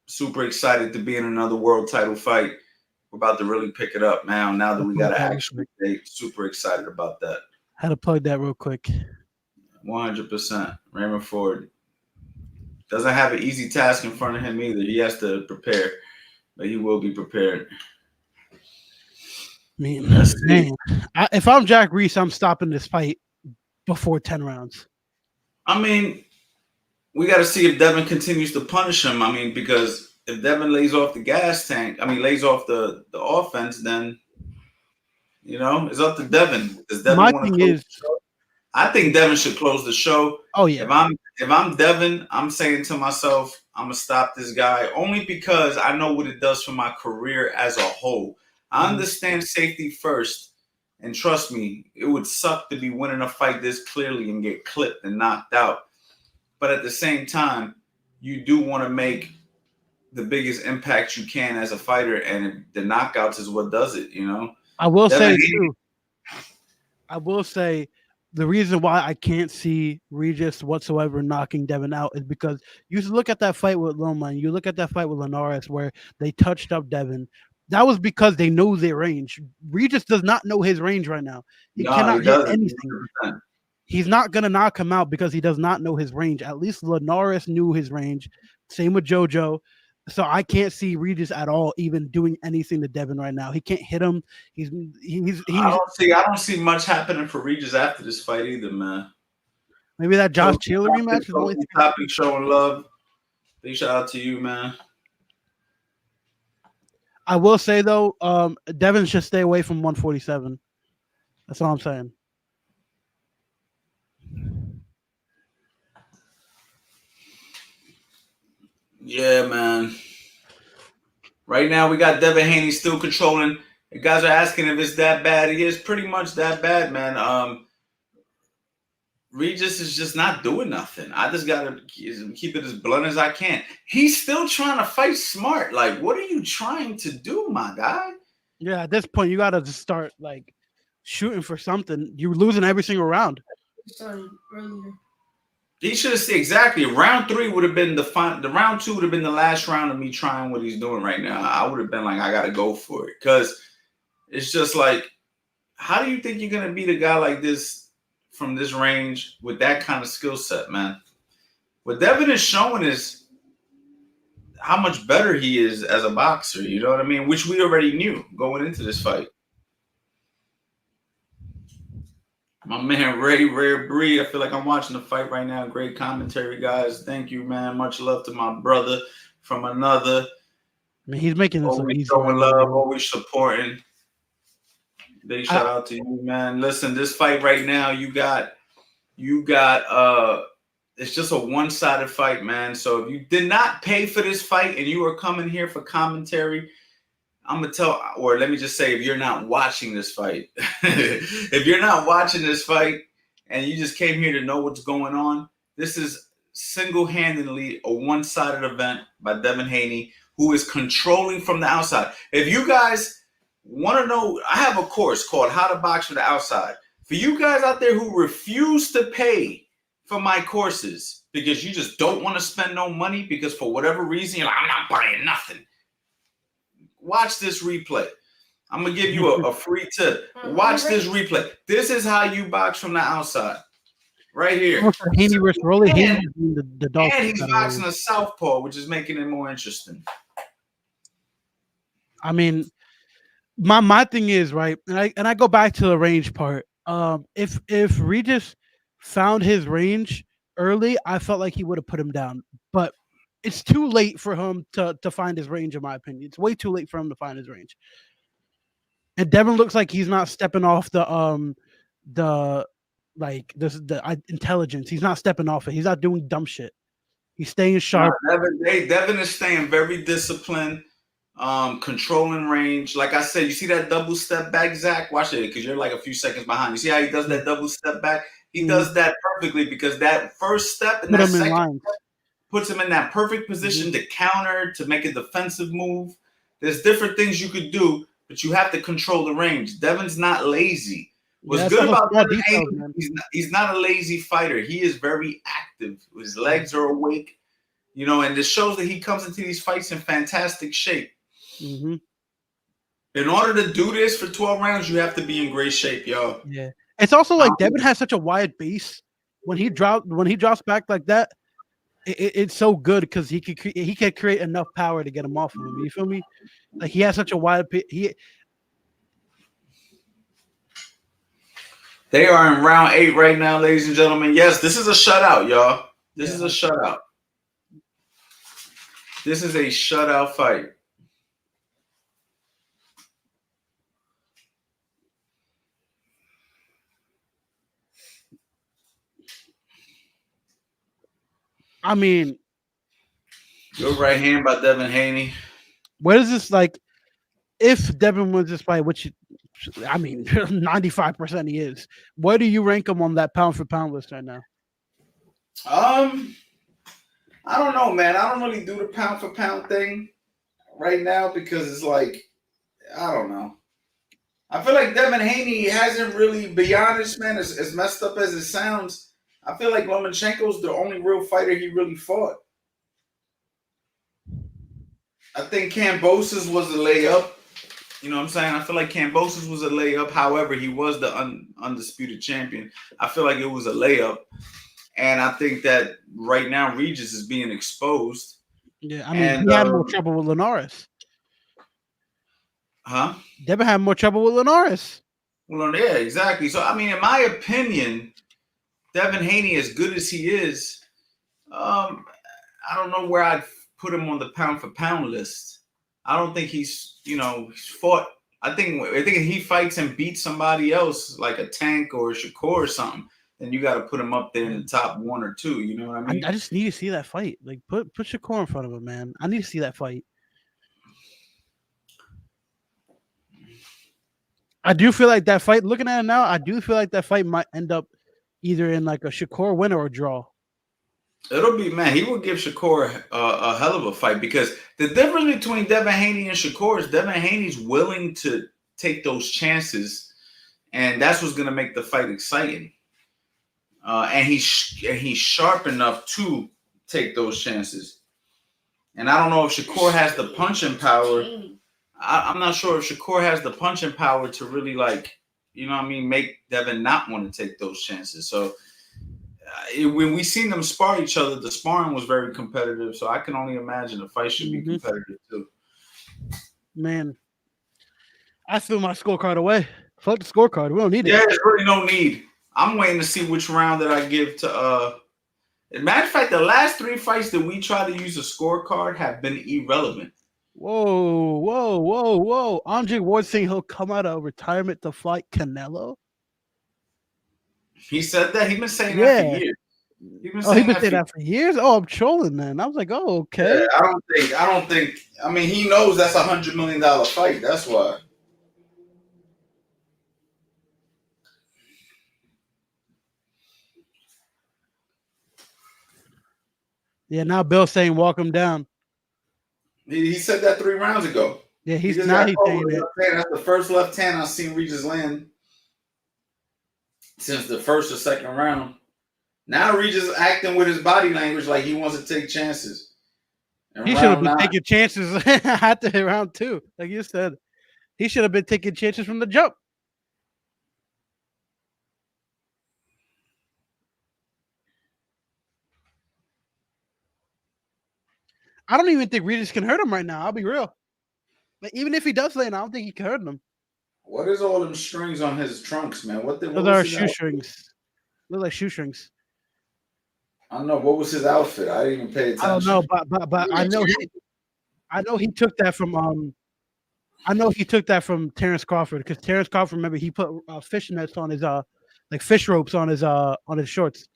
Super excited to be in another world title fight. We're about to really pick it up now that we got an actual date. Super excited about that. Had to plug that real quick. 100%. Raymond Ford doesn't have an easy task in front of him either. He has to prepare, but he will be prepared. Man, if I'm Jack Reese, I'm stopping this fight before 10 rounds. I mean, we got to see if Devin continues to punish him. I mean, because if Devin lays off the gas tank, lays off the offense, then, it's up to Devin. Does Devin want to close the show? I think Devin should close the show. Oh, yeah. If I'm Devin, I'm saying to myself, I'm going to stop this guy only because I know what it does for my career as a whole. I understand safety first. And trust me, it would suck to be winning a fight this clearly and get clipped and knocked out. But at the same time, you do want to make the biggest impact you can as a fighter, and the knockouts is what does it, I will say, too, the reason why I can't see Regis whatsoever knocking Devin out is because you look at that fight with Loma and you look at that fight with Linares where they touched up Devin. That was because they know their range. Regis does not know his range right now. He cannot hit anything. 100%. He's not going to knock him out because he does not know his range. At least Linares knew his range. Same with JoJo. So I can't see Regis at all even doing anything to Devin right now. He can't hit him. I don't see much happening for Regis after this fight either, man. Maybe that Josh Taylor rematch is only topic showing love. Big shout out to you, man. I will say though, Devin should stay away from 147. That's all I'm saying. Yeah, man. Right now, we got Devin Haney still controlling. You guys are asking if it's that bad. It is pretty much that bad, man. Regis is just not doing nothing. I just gotta keep it as blunt as I can. He's still trying to fight smart. Like, what are you trying to do, my guy? Yeah, at this point, you gotta just start like shooting for something. You're losing every single round. Sorry, earlier. He should have said exactly. Round 3 would have been the round 2 would have been the last round of me trying what he's doing right now. I would have been like, I gotta go for it. Because it's just like, how do you think you're gonna beat a guy like this from this range with that kind of skill set, man? What Devin is showing is how much better he is as a boxer, you know what I mean? Which we already knew going into this fight. My man Ray Rare Bree, I feel like I'm watching the fight right now. Great commentary, guys. Thank you, man. Much love to my brother from another. I mean, he's making this always easy. Showing love, always supporting. Big shout out to you, man. Listen, this fight right now, you got it's just a one-sided fight, man. So if you did not pay for this fight and you are coming here for commentary, I'm gonna tell, or let me just say, if you're not watching this fight, if you're not watching this fight and you just came here to know what's going on, this is single-handedly a one-sided event by Devin Haney, who is controlling from the outside. If you guys want to know, I have a course called How to Box from the Outside. For you guys out there who refuse to pay for my courses because you just don't want to spend no money because for whatever reason, you're like, I'm not buying nothing. Watch this replay. I'm going to give you a free tip. Watch this replay. This is how you box from the outside. Right here. Haney versus Rolly. And he's boxing a southpaw, which is making it more interesting. I mean, my thing is, right, and I go back to the range part. If Regis found his range early, I felt like he would have put him down. But it's too late for him to find his range, in my opinion. It's way too late for him to find his range. And Devin looks like he's not stepping off the intelligence. He's not stepping off it. He's not doing dumb shit. He's staying sharp. Devin is staying very disciplined, controlling range. Like I said, you see that double step back, Zach? Watch it, because you're like a few seconds behind. You see how he does that double step back? He does that perfectly because that first step and that second step puts him in that perfect position to counter, to make a defensive move. There's different things you could do, but you have to control the range. Devin's not lazy. What's good about Devin Haney, he's not a lazy fighter. He is very active. His legs are awake, you know, and it shows that he comes into these fights in fantastic shape. Mm-hmm. In order to do this for 12 rounds, you have to be in great shape, y'all. Yeah. It's also like Devin has such a wide base. When he drops back like that, it's so good because he could create enough power to get him off of him. You feel me? Like he has such a wide They are in round 8 right now, ladies and gentlemen. Yes, this is a shutout, y'all. This is a shutout. This is a shutout fight. I mean, good right hand by Devin Haney. What is this like? If Devin wins this fight, which I mean, 95% he is. Where do you rank him on that pound for pound list right now? I don't know, man. I don't really do the pound for pound thing right now because it's like, I don't know. I feel like Devin Haney hasn't really, be honest, man, as messed up as it sounds, I feel like Lomachenko's the only real fighter he really fought. I think Kambosos was a layup. You know what I'm saying? I feel like Kambosos was a layup. However, he was the undisputed champion. I feel like it was a layup. And I think that right now Regis is being exposed. Yeah, I mean, he had more trouble with Linares. Huh? Devin had more trouble with Linares. Well, yeah, exactly. So, I mean, in my opinion, Devin Haney, as good as he is, I don't know where I'd put him on the pound for pound list. I don't think he's fought. I think if he fights and beats somebody else like a Tank or a Shakur or something, then you got to put him up there in the top 1 or 2. You know what I mean? I just need to see that fight. Like put Shakur in front of him, man. I need to see that fight. I do feel like that fight. Looking at it now, I do feel like that fight might end up either in like a Shakur win or a draw. It'll be, man, he will give Shakur a hell of a fight, because the difference between Devin Haney and Shakur is Devin Haney's willing to take those chances, and that's what's going to make the fight exciting. And he's sharp enough to take those chances. And I don't know if Shakur has the punching power. I'm not sure if Shakur has the punching power to really, like, make Devin not want to take those chances. So when we seen them spar each other, the sparring was very competitive. So I can only imagine the fight should be competitive too. Man, I threw my scorecard away. Fuck the scorecard. We don't need it. Yeah, there's really no need. I'm waiting to see which round that I give to. As a matter of fact, the last 3 fights that we try to use a scorecard have been irrelevant. Whoa. Andre Ward saying he'll come out of retirement to fight Canelo. He said that. He's been saying that for years. He's been saying that for years? Oh, I'm trolling then. I was like, oh, okay. Yeah, I don't think. I mean, he knows that's $100 million fight. That's why. Yeah, now Bill's saying walk him down. He said that 3 rounds ago. Yeah, he's saying it. That's the first left hand I've seen Regis land since the first or second round. Now Regis acting with his body language like he wants to take chances. And he should have been taking chances after round 2, like you said. He should have been taking chances from the jump. I don't even think Regis can hurt him right now. I'll be real. Like, even if he does land, I don't think he can hurt him. What is all them strings on his trunks, man? Those are shoestrings. Look like shoestrings. I don't know. What was his outfit? I didn't even pay attention. I don't know, but I know he took that from I know he took that from Terrence Crawford, because Terrence Crawford, remember, he put fish nets on his like fish ropes on his shorts.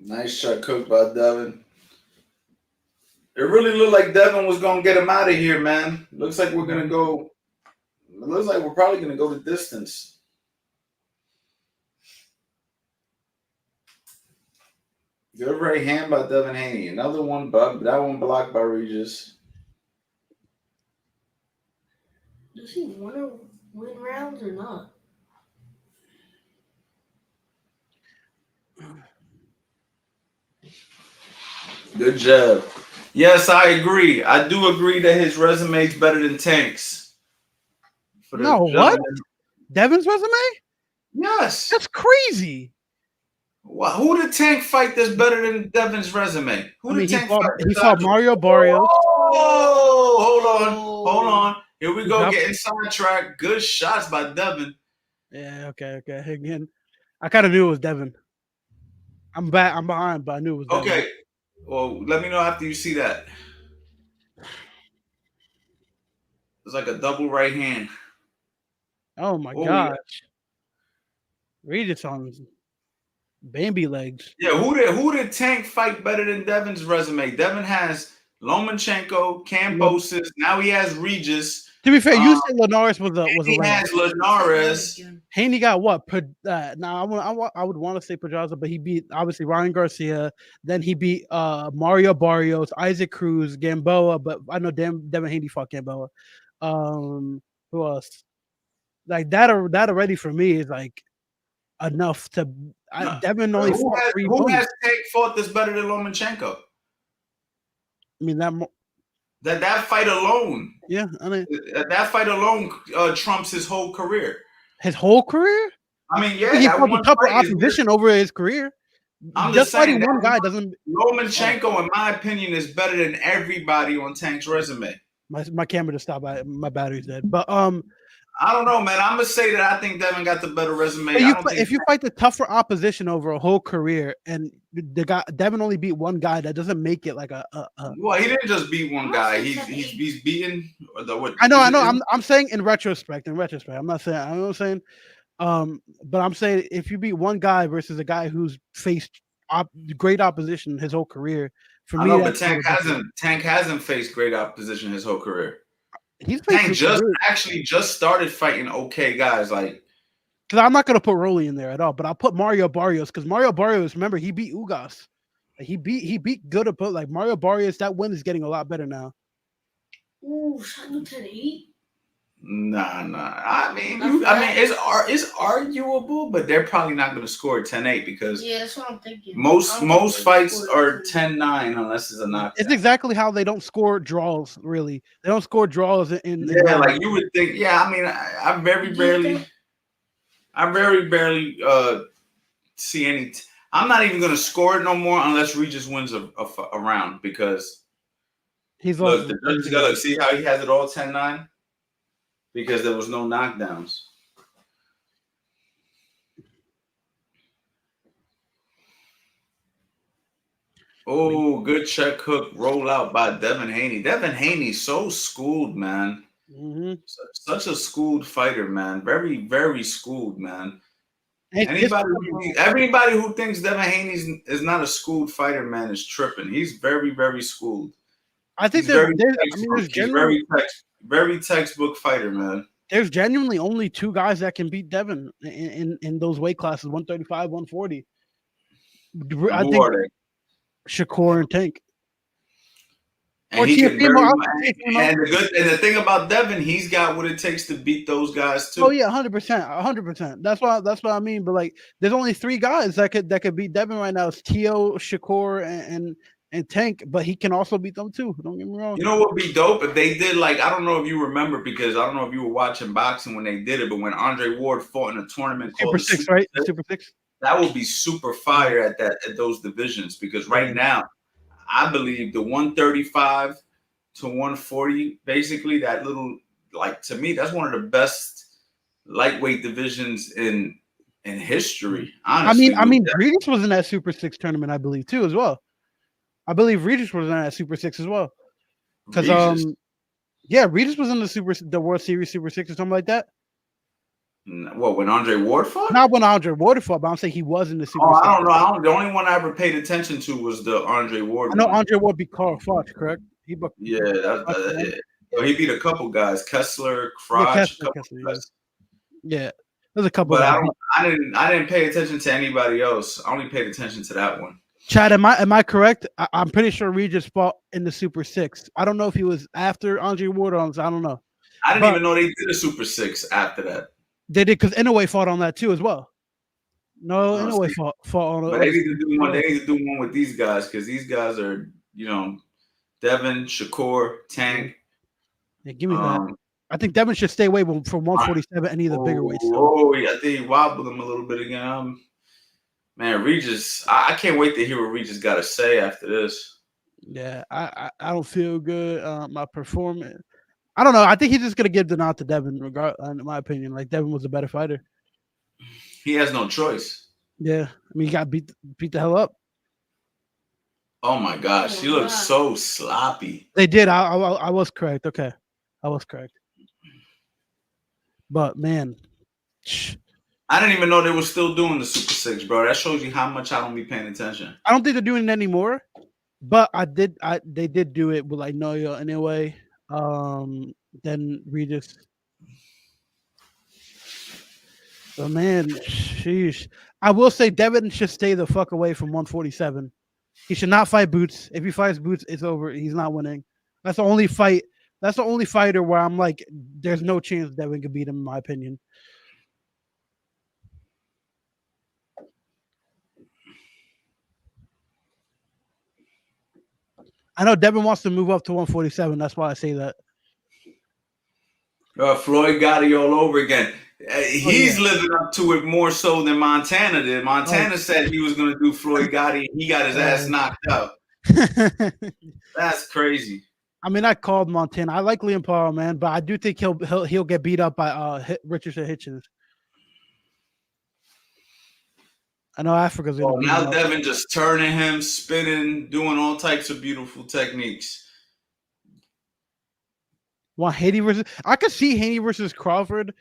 Nice shot cooked by Devin. It really looked like Devin was going to get him out of here, man. Looks like we're going to go. It looks like we're probably going to go the distance. Good right hand by Devin Haney. Another one, but that one blocked by Regis. Does he want to win rounds or not? Good job. Yes, I agree. I do agree that his resume is better than Tank's. No, what? Devin's resume? Yes. That's crazy. Well, who did Tank fight that's better than Devin's resume? He fought Mario Barrios. Oh, hold on. Here we go, getting sidetracked. Good shots by Devin. Yeah, okay. Again, I kind of knew it was Devin. I'm behind, but I knew it was Devin. Okay. Well, let me know after you see that. It's like a double right hand. Oh my gosh. Regis on Bambi legs. Yeah, who did Tank fight better than Devin's resume? Devin has Lomachenko, Kambosos. Now he has Regis. To be fair, you said Linares was a. He has Linares. Haney got what? Now I would want to say Pedraza, but he beat obviously Ryan Garcia. Then he beat Mario Barrios, Isaac Cruz, Gamboa. But I know Devin Haney fought Gamboa. Who else? Like that already for me is like enough to. Devin only fought 3 Who has Tank fought that's better than Lomachenko? I mean that fight alone. Yeah, I mean that fight alone trumps his whole career. His whole career? I mean, yeah, he fought a couple opposition over his career. I'm just just saying fighting one that guy doesn't. Lomachenko, in my opinion, is better than everybody on Tank's resume. My camera just stopped. My battery's dead. But I don't know, man. I'm gonna say that I think Devin got the better resume. But I don't think if you fight the tougher opposition over a whole career, and the guy Devin only beat one guy, that doesn't make it like a. Well, he didn't just beat one guy. He's beaten. I know. I'm saying in retrospect. I'm not saying. I know what I'm saying. But I'm saying if you beat one guy versus a guy who's faced great opposition his whole career, for me, I know, but Tank hasn't faced great opposition his whole career. Tank just started fighting okay guys, like. Because I'm not gonna put Rolly in there at all, but I'll put Mario Barrios because Mario Barrios, remember, he beat Ugas. He beat good opponent like Mario Barrios. That win is getting a lot better now. Ooh, shot 10-8. Nah. I mean, it's arguable, but they're probably not going to score 10-8 because that's what I'm thinking. Most fights are 10-9 unless it's a knockdown. It's exactly how they don't score draws. Really, they don't score draws in like you would think. Yeah, I mean, I very barely see any. I'm not even going to score it no more unless Regis wins a round because he's look. The judges got to see how he has it all 10-9. Because there was no knockdowns. Oh, good check hook roll out by Devin Haney. Devin Haney's so schooled, man. Mm-hmm. Such a schooled fighter, man. Very, very schooled, man. Everybody who thinks Devin Haney is not a schooled fighter, man, is tripping. He's very, very schooled. I think he's very textbook fighter, man. There's genuinely only two guys that can beat Devin in those weight classes, 135, 140. I think Shakur and Tank. And he can and the thing about Devin, he's got what it takes to beat those guys too. Oh yeah, 100%. That's what I mean. But like, there's only three guys that could beat Devin right now. It's Tio, Shakur, and Tank, but he can also beat them too. Don't get me wrong. You know what would be dope if they did, like, I don't know if you remember because I don't know if you were watching boxing when they did it, but when Andre Ward fought in a tournament called Super Six, right? Super Six. That would be super fire at those divisions because right now, I believe the 135 to 140, basically that little, like, to me, that's one of the best lightweight divisions in history. Honestly, I mean, Regis was in that Super Six tournament, I believe, too, as well. I believe Regis was in that Super Six as well. Because Regis was in the World Series Super Six or something like that. What, when Andre Ward fought? Not when Andre Ward fought, but I'm saying he was in the Super Six. I don't know. The only one I ever paid attention to was the Andre Ward. I know Andre Ward beat Carl Foch, correct? He beat a couple guys, Kessler, Crotch. Yeah, there's a couple. But I didn't pay attention to anybody else. I only paid attention to that one. Chad, am I correct? I'm pretty sure Regis fought in the Super Six. I don't know if he was after Andre Ward or I don't know. I didn't even know they did a Super Six after that. They did because Inoue fought on that too as well. No, Inoue fought on. But they need to do one. They need to do one with these guys because these guys are, Devin, Shakur, Tank. Yeah, give me that. I think Devin should stay away from 147 any of the bigger weights. I think he wobbled him a little bit again. Man, Regis, I can't wait to hear what Regis got to say after this. Yeah, I don't feel good. My performance, I don't know. I think he's just gonna give the nod to Devin, in my opinion. Like Devin was a better fighter. He has no choice. Yeah, I mean, he got beat the hell up. Oh my gosh, he looks so sloppy. They did. I was correct. Okay, I was correct. But man, I didn't even know they were still doing the Super Six, bro. That shows you how much I don't be paying attention. I don't think they're doing it anymore, but they did do it with like Noya anyway. Then Regis. But man, sheesh. I will say Devin should stay the fuck away from 147. He should not fight Boots. If he fights Boots, it's over. He's not winning. That's the only fight. That's the only fighter where I'm like, there's no chance Devin could beat him, in my opinion. I know Devin wants to move up to 147. That's why I say that. Floyd got it all over again. He's living up to it more so than Montana did. Montana said he was going to do Floyd Gotti, and he got his ass knocked out. That's crazy. I mean, I called Montana. I like Liam Paul, man, but I do think he'll get beat up by Richardson Hitchens. I know Africa's gonna beat him now up. Devin just turning him, spinning, doing all types of beautiful techniques. Want Haney versus? I could see Haney versus Crawford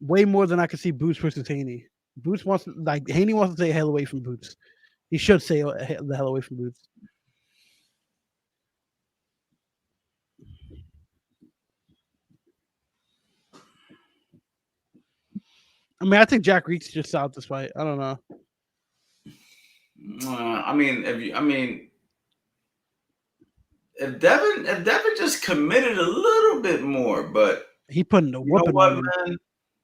way more than I could see Boots versus Haney. Boots wants Haney wants to stay hell away from Boots. He should stay the hell away from Boots. I mean, I think Jack Reach just out this fight. I don't know. If Devin just committed a little bit more, but he putting a whooping on him. Man?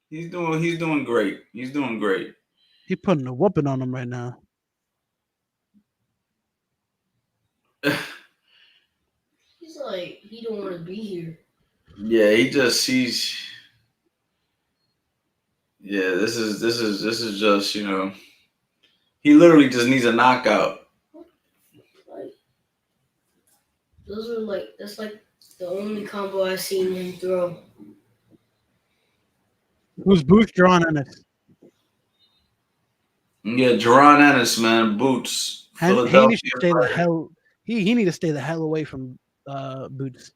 He's doing great. He's doing great. He putting a whooping on him right now. He's like he don't want to be here. Yeah, he's. Yeah, this is just he literally just needs a knockout. That's like the only combo I've seen him throw. Who's Boots? Jaron Ennis. Yeah, Jaron Ennis, man. Boots. Haney should stay the hell. He need to stay the hell away from Boots.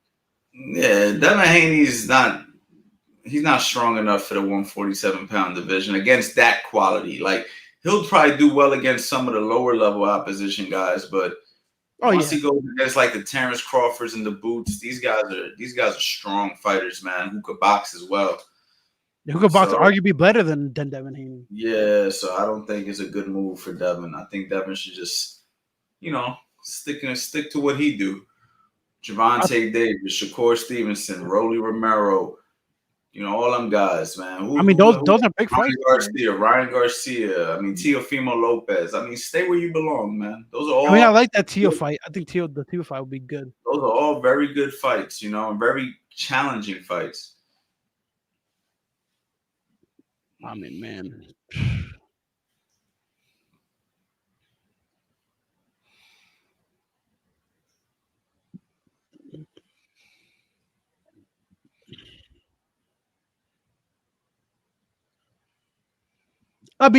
Yeah, Devin Haney's not. He's not strong enough for the 147-pound division against that quality. Like he'll probably do well against some of the lower level opposition guys, but once he goes against like the Terrence Crawfords and the Boots, these guys are strong fighters, man, who could box as well. Who could box arguably better than Devin Haney. Yeah, so I don't think it's a good move for Devin. I think Devin should just, stick to what he do. Gervonta Davis, Shakur Stevenson, Rolly Romero, all them guys, man. Those are big fights. Ryan Garcia. Teofimo Lopez. Stay where you belong, man. Those are all. I like that Teo fight. I think the Teo fight would be good. Those are all very good fights, very challenging fights. Man. I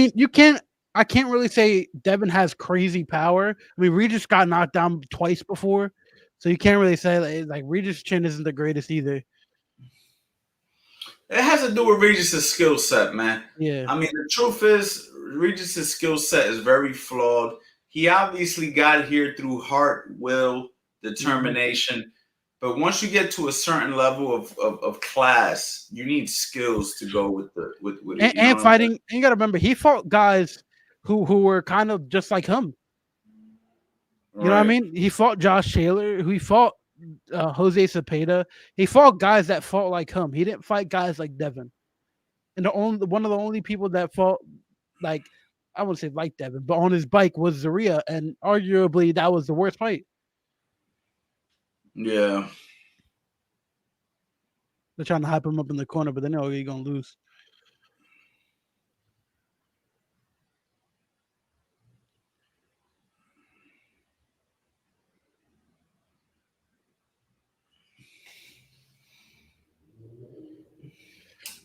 can't really say Devin has crazy power. Regis got knocked down twice before, so you can't really say like Regis' chin isn't the greatest either. It has to do with Regis' skill set, man. Yeah. The truth is, Regis' skill set is very flawed. He obviously got here through heart, will, determination. Mm-hmm. But once you get to a certain level of class, you need skills to go with it. And fighting, and you got to remember, he fought guys who were kind of just like him. You know what I mean? He fought Josh Taylor, who he fought Jose Cepeda. He fought guys that fought like him. He didn't fight guys like Devin. And one of the only people that fought like, I wouldn't say like Devin, but on his bike was Zaria, and arguably that was the worst fight. Yeah. They're trying to hype him up in the corner, but they know he's going to lose.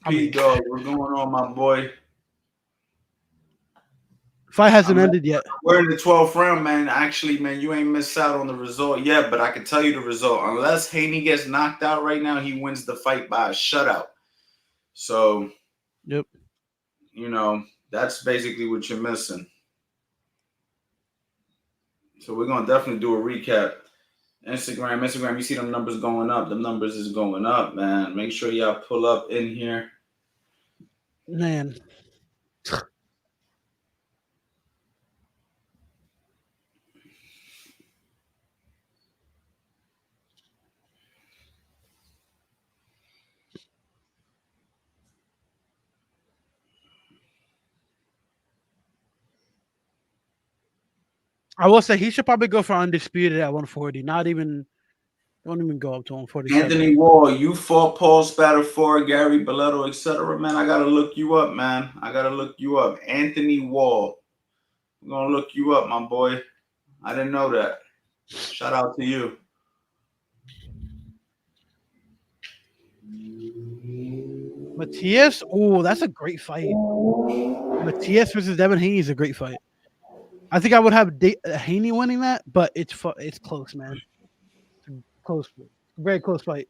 P-Dog, what's going on, my boy? Fight hasn't ended yet. We're in the 12th round, man. Actually, man, you ain't missed out on the result yet, but I can tell you the result. Unless Haney gets knocked out right now, he wins the fight by a shutout. So, yep. That's basically what you're missing. So we're going to definitely do a recap. Instagram, you see them numbers going up. The numbers is going up, man. Make sure y'all pull up in here. Man. I will say he should probably go for undisputed at 140. Not even Don't even go up to 147. Anthony Wall, you fought Paul Spadafore, Gary Belletto, etc. Man, I gotta look you up, man. I gotta look you up. Anthony Wall. I'm gonna look you up, my boy. I didn't know that. Shout out to you. Matias, oh, that's a great fight. Matias versus Devin Haney is a great fight. I think I would have Haney winning that, but it's close, man. It's a close, very close fight.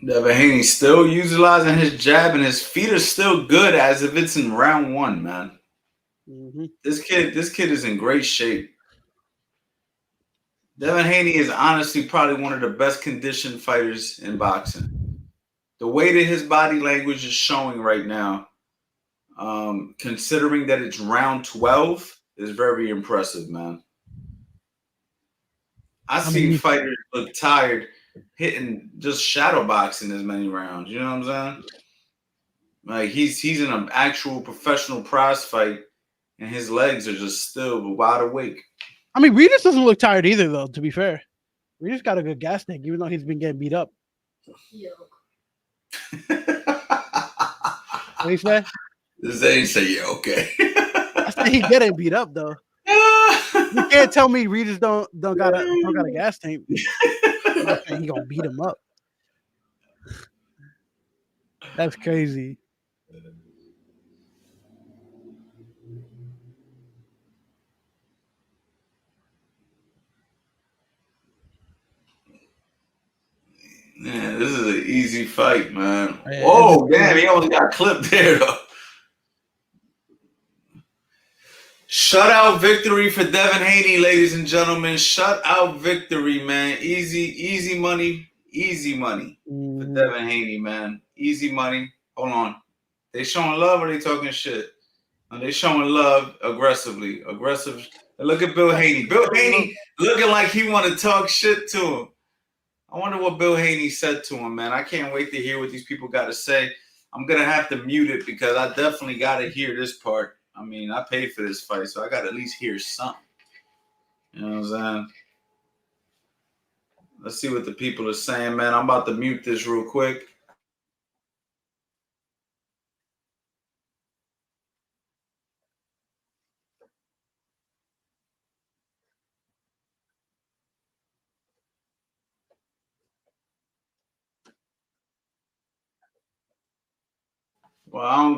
Devin Haney still utilizing his jab, and his feet are still good as if it's in round one, man. Mm-hmm. This kid is in great shape. Devin Haney is honestly probably one of the best conditioned fighters in boxing. The way that his body language is showing right now, considering that it's round 12, is very impressive, man. I've seen fighters look tired hitting just shadow boxing as many rounds. You know what I'm saying? Like he's in an actual professional prize fight, and his legs are just still wide awake. I mean, Regis doesn't look tired either, though. To be fair, Regis got a good gas tank, even though he's been getting beat up. What do you say? Zane say, "Yeah, okay." I said he getting beat up though. You can't tell me Regis don't got a gas tank. He gonna beat him up. That's crazy. Man, this is an easy fight, man. Whoa, damn, he almost got clipped there, though. Shutout victory for Devin Haney, ladies and gentlemen. Shutout victory, man. Easy money. Easy money for Devin Haney, man. Easy money. Hold on. They showing love or they talking shit? No, they showing love aggressively. Aggressive. Look at Bill Haney. Bill Haney looking like he want to talk shit to him. I wonder what Bill Haney said to him, man. I can't wait to hear what these people got to say. I'm going to have to mute it because I definitely got to hear this part. I mean, I paid for this fight, so I got to at least hear something. You know what I'm saying? Let's see what the people are saying, man. I'm about to mute this real quick. Well, I don't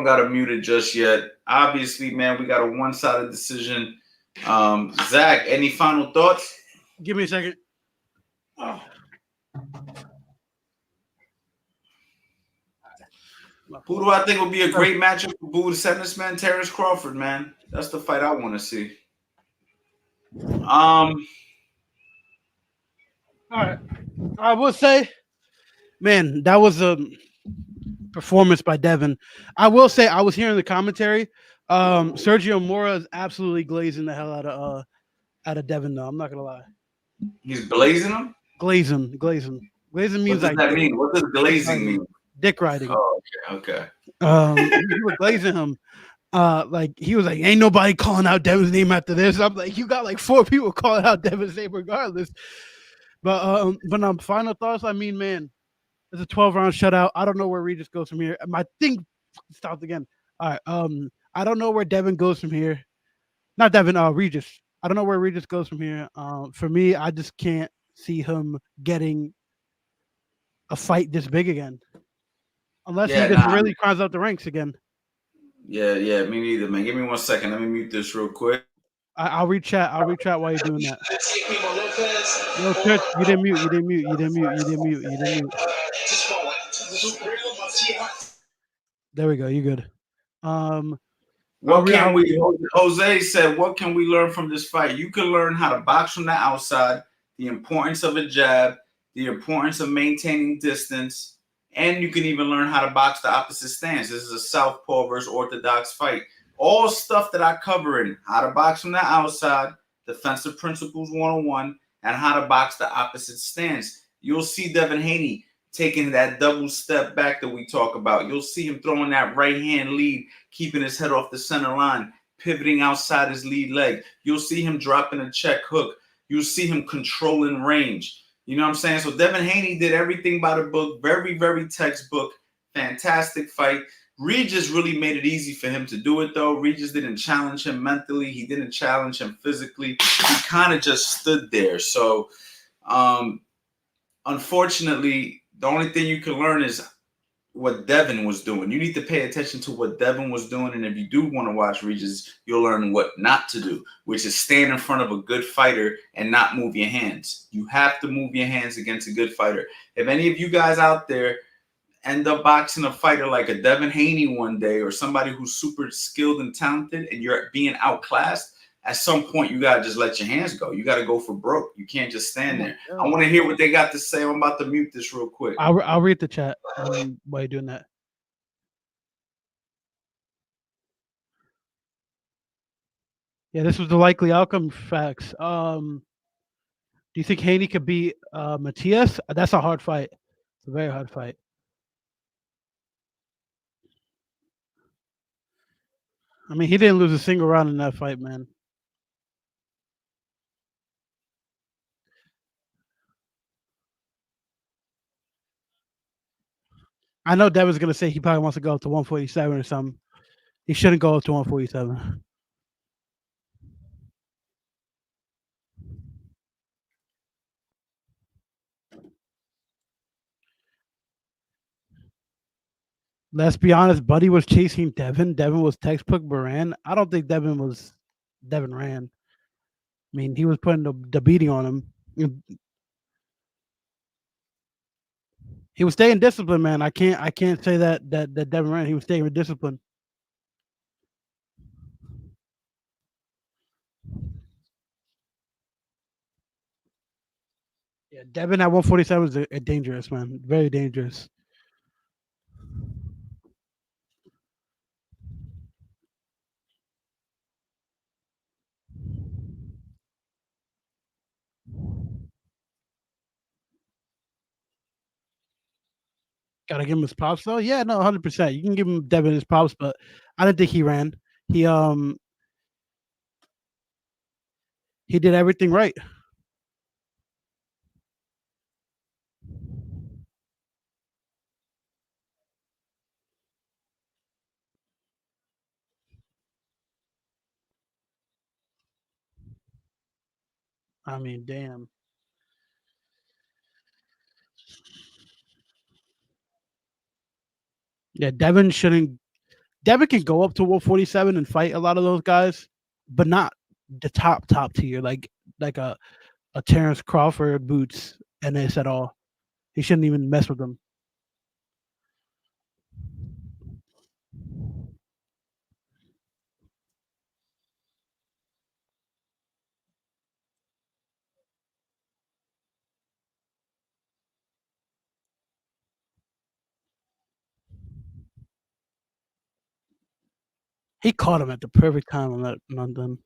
gotta mute it just yet. Obviously, man, we got a one-sided decision. Zach, any final thoughts? Give me a second. Oh. Who do I think will be a great matchup for Boo Sentence, man? Terrence Crawford, man. That's the fight I want to see. All right. I will say, man, that was a performance by Devin. I will say I was hearing the commentary. Sergio Mora is absolutely glazing the hell out of Devin, though. I'm not gonna lie. He's blazing him? Glazing. Glazing means what does that mean? What does glazing mean? Dick riding. Oh, okay. He was glazing him. Like he was like, ain't nobody calling out Devin's name after this. I'm like, you got like 4 people calling out Devin's name regardless. But final thoughts. I mean, man, it's a 12-round shutout. I don't know where Regis goes from here. My thing stopped again. All right. I don't know where Devin goes from here. Not Devin. Regis. I don't know where Regis goes from here. For me, I just can't see him getting a fight this big again, unless he just really climbs up the ranks again. Yeah, me neither, man. Give me 1 second. Let me mute this real quick. I'll read chat while you're doing that. Yo, Church, you didn't mute. There we go. You good. Jose said, what can we learn from this fight? You can learn how to box from the outside, the importance of a jab, the importance of maintaining distance, and you can even learn how to box the opposite stance. This is a southpaw versus orthodox fight. All stuff that I cover in how to box from the outside, defensive principles 101, and how to box the opposite stance. You'll see Devin Haney taking that double step back that we talk about. You'll see him throwing that right hand lead, keeping his head off the center line, pivoting outside his lead leg. You'll see him dropping a check hook. You'll see him controlling range. You know what I'm saying? So Devin Haney did everything by the book, very, very textbook, fantastic fight. Regis really made it easy for him to do it, though. Regis didn't challenge him mentally. He didn't challenge him physically. He kind of just stood there. So, unfortunately, the only thing you can learn is what Devin was doing. You need to pay attention to what Devin was doing. And if you do want to watch Regis, you'll learn what not to do, which is stand in front of a good fighter and not move your hands. You have to move your hands against a good fighter. If any of you guys out there end up boxing a fighter like a Devin Haney one day or somebody who's super skilled and talented and you're being outclassed, at some point you gotta just let your hands go. You gotta go for broke. You can't just stand there. I want to hear what they got to say. I'm about to mute this real quick. I'll read the chat while you're doing that. Yeah, this was the likely outcome. Facts. Do you think Haney could beat Matias? That's a hard fight. It's a very hard fight. I mean, he didn't lose a single round in that fight, man. I know Devin's gonna say he probably wants to go up to 147 or something. He shouldn't go up to 147. Let's be honest, Buddy was chasing Devin. Devin was textbook Moran. I don't think Devin ran. I mean, he was putting the beating on him. He was staying disciplined, man. I can't say that Devin ran. He was staying with discipline. Yeah, Devin at 147 is a dangerous, man. Very dangerous. Gotta give him his props though. Yeah, no, 100%. You can give him Devin his props, but I didn't think he ran. He did everything right. I mean, damn. Yeah, Devin shouldn't. Devin can go up to 147 and fight a lot of those guys, but not the top tier, like a Terrence Crawford, Boots, and this at all. He shouldn't even mess with them. He caught him at the perfect time on that on them.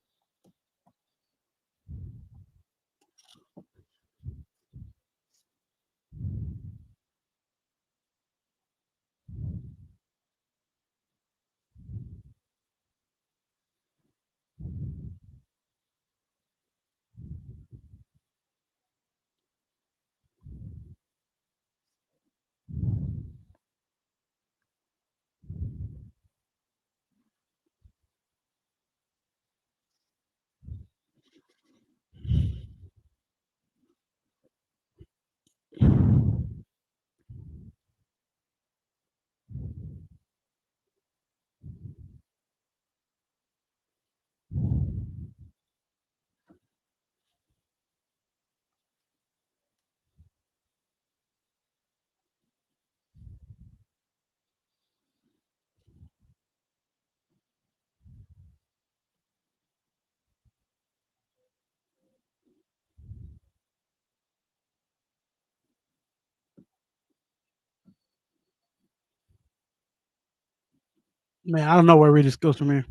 Man, I don't know where Regis goes from here.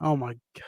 Oh my god.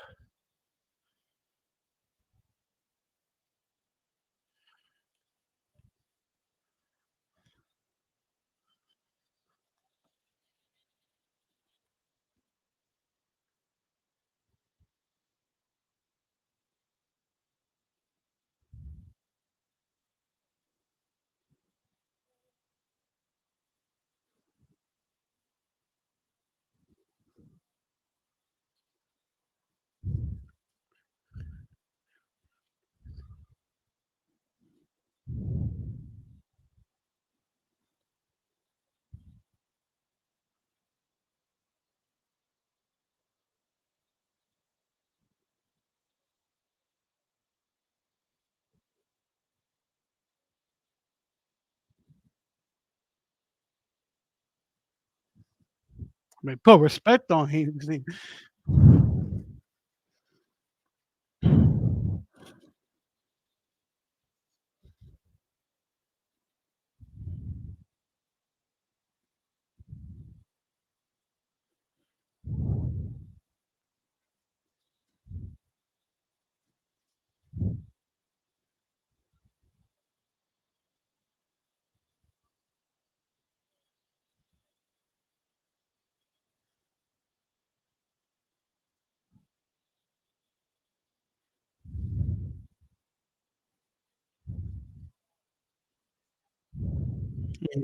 I mean, put respect on him.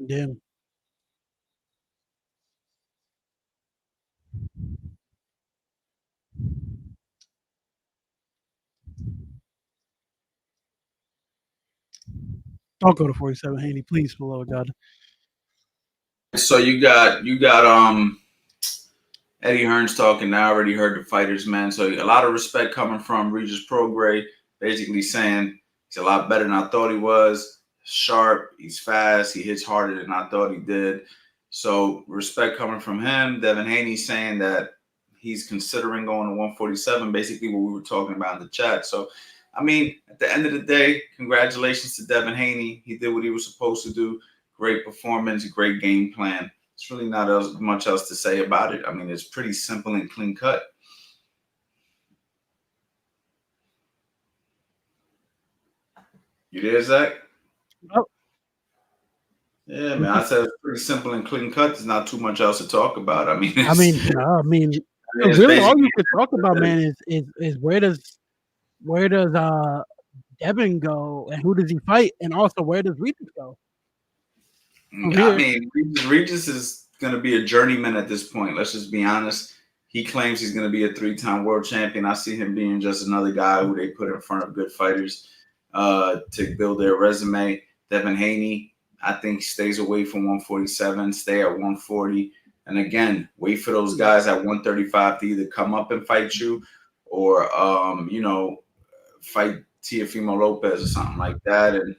Damn. Don't go to 47, Haney, please, for the love of God. So you got Eddie Hearn's talking now. I already heard the fighters, man. So a lot of respect coming from Regis Prograis, basically saying he's a lot better than I thought he was. Sharp, he's fast, he hits harder than I thought he did. So respect coming from him. Devin Haney saying that he's considering going to 147, basically what we were talking about in the chat. So, I mean, at the end of the day, congratulations to Devin Haney. He did what he was supposed to do. Great performance, great game plan. It's really not much else to say about it. I mean, it's pretty simple and clean cut. You there, Zach? Oh. Yeah, man. I said it's pretty simple and clean cut. There's not too much else to talk about. I mean, it's really all you could talk about, man, is where does Devin go, and who does he fight, and also where does Regis go? I mean, Regis is going to be a journeyman at this point. Let's just be honest. He claims he's going to be a 3-time world champion. I see him being just another guy who they put in front of good fighters to build their resume. Devin Haney, I think, stays away from 147, stay at 140. And again, wait for those guys at 135 to either come up and fight you or, fight Teofimo Lopez or something like that. And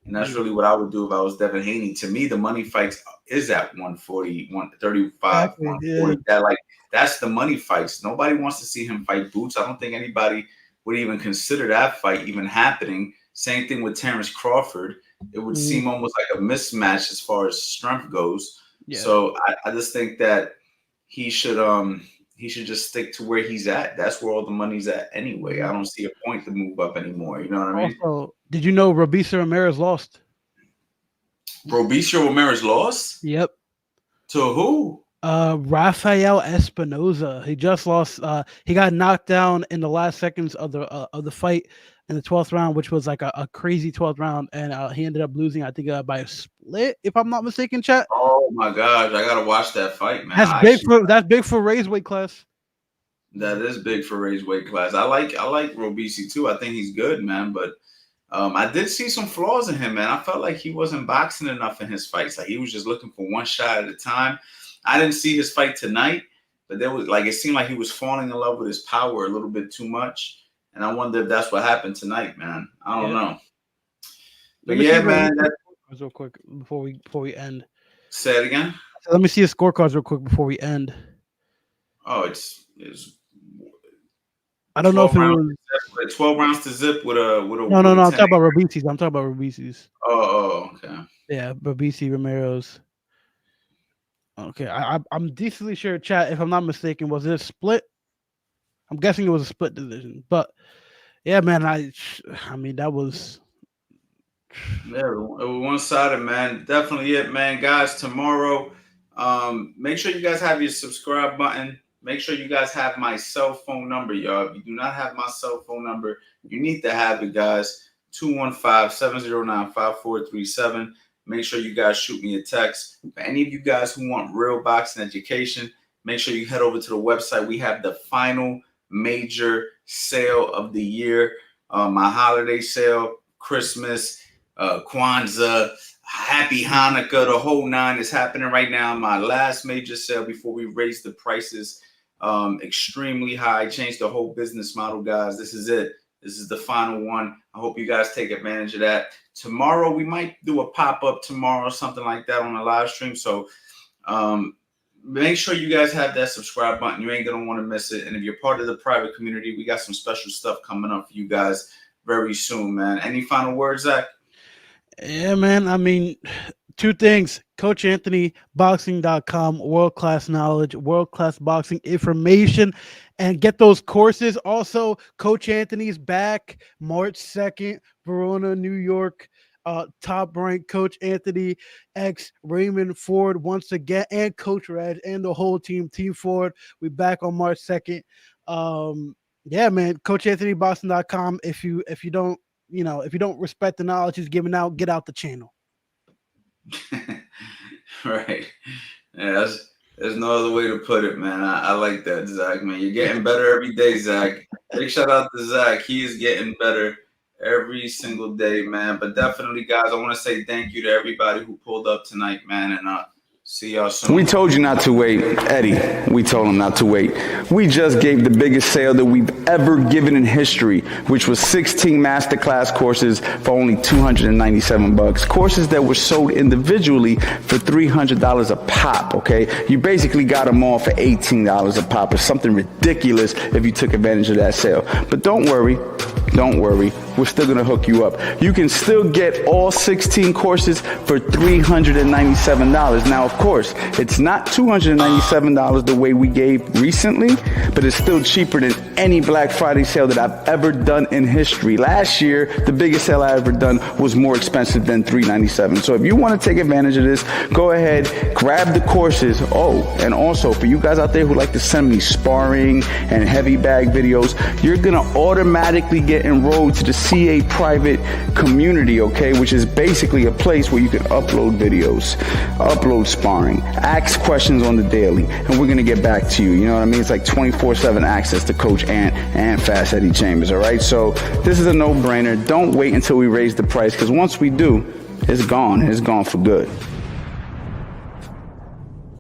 that's really what I would do if I was Devin Haney. To me, the money fights is at 140, 135, exactly, 140. Yeah. That's the money fights. Nobody wants to see him fight Boots. I don't think anybody would even consider that fight even happening. Same thing with Terrence Crawford. It would seem almost like a mismatch as far as strength goes. Yeah. So I just think that he should just stick to where he's at. That's where all the money's at anyway. I don't see a point to move up anymore. You know what I mean? Also, did you know Robeisy Ramirez lost? Robeisy Ramirez lost? Yep. To who? Rafael Espinoza. He just lost. He got knocked down in the last seconds of the fight in the 12th round, which was like a crazy 12th round, and he ended up losing, I think, by a split, if I'm not mistaken, chat. Oh my gosh, I gotta watch that fight, man. That's big for Ray's weight class. That is big for Ray's weight class. I like Robeisy too. I think he's good, man. But I did see some flaws in him, man. I felt like he wasn't boxing enough in his fights. Like he was just looking for one shot at a time. I didn't see his fight tonight, but there was it seemed like he was falling in love with his power a little bit too much. And I wonder if that's what happened tonight, man. I don't know. But yeah, man. Real quick before we end. Say it again. So let me see his scorecards real quick before we end. Oh, it's I don't know if it was 12 rounds to zip with a No. I'm talking about Robeisy. Oh, okay. Yeah, Robeisy Ramirez. Okay, I'm decently sure, chat. If I'm not mistaken, was it a split? I'm guessing it was a split decision. But yeah, man, I mean that was. Yeah, it was one-sided, man. Definitely it, man. Guys, tomorrow, make sure you guys have your subscribe button. Make sure you guys have my cell phone number, y'all. If you do not have my cell phone number, you need to have it, guys. 215-709-5437. Make sure you guys shoot me a text. For any of you guys who want real boxing education, make sure you head over to the website. We have the final major sale of the year, my holiday sale, Christmas, Kwanzaa, Happy Hanukkah, the whole nine is happening right now. My last major sale before we raise the prices extremely high, change the whole business model, guys. This is it. This is the final one. I hope you guys take advantage of that. Tomorrow, we might do a pop-up tomorrow or something like that on a live stream. So make sure you guys have that subscribe button. You ain't going to want to miss it. And if you're part of the private community, we got some special stuff coming up for you guys very soon, man. Any final words, Zach? Yeah, man. I mean, two things. CoachAnthonyBoxing.com, world-class knowledge, world-class boxing information, and get those courses. Also, Coach Anthony's back March 2nd, Verona, New York. Top-ranked Coach Anthony, Raymond Ford once again, and Coach Reg and the whole team, Team Ford. We back on March 2nd. Yeah, man. CoachAnthonyBoxing.com. If you don't, if you don't respect the knowledge he's giving out, get out the channel. Right. Yeah, there's no other way to put it, man. I like that, Zach, man. You're getting better every day, Zach. Big shout out to Zach. He is getting better every single day, man. But definitely, guys, I want to say thank you to everybody who pulled up tonight, man. And see y'all soon. We told you not to wait, Eddie. We told him not to wait. We just gave the biggest sale that we've ever given in history, which was 16 masterclass courses for only $297. Courses that were sold individually for $300 a pop, okay? You basically got them all for $18 a pop, or something ridiculous if you took advantage of that sale. But don't worry. Don't worry, we're still going to hook you up. You can still get all 16 courses for $397. Now, of course, it's not $297 the way we gave recently, but it's still cheaper than any Black Friday sale that I've ever done in history. Last year, the biggest sale I ever done was more expensive than $397. So if you want to take advantage of this, go ahead, grab the courses. Oh, and also for you guys out there who like to send me sparring and heavy bag videos, you're going to automatically get enrolled to the CA private community, okay, which is basically a place where you can upload videos, upload sparring, ask questions on the daily, and we're going to get back to you. You know what I mean? It's like 24/7 access to Coach Ant and Fast Eddie Chambers, all right? So this is a no-brainer. Don't wait until we raise the price, because once we do, it's gone. It's gone for good.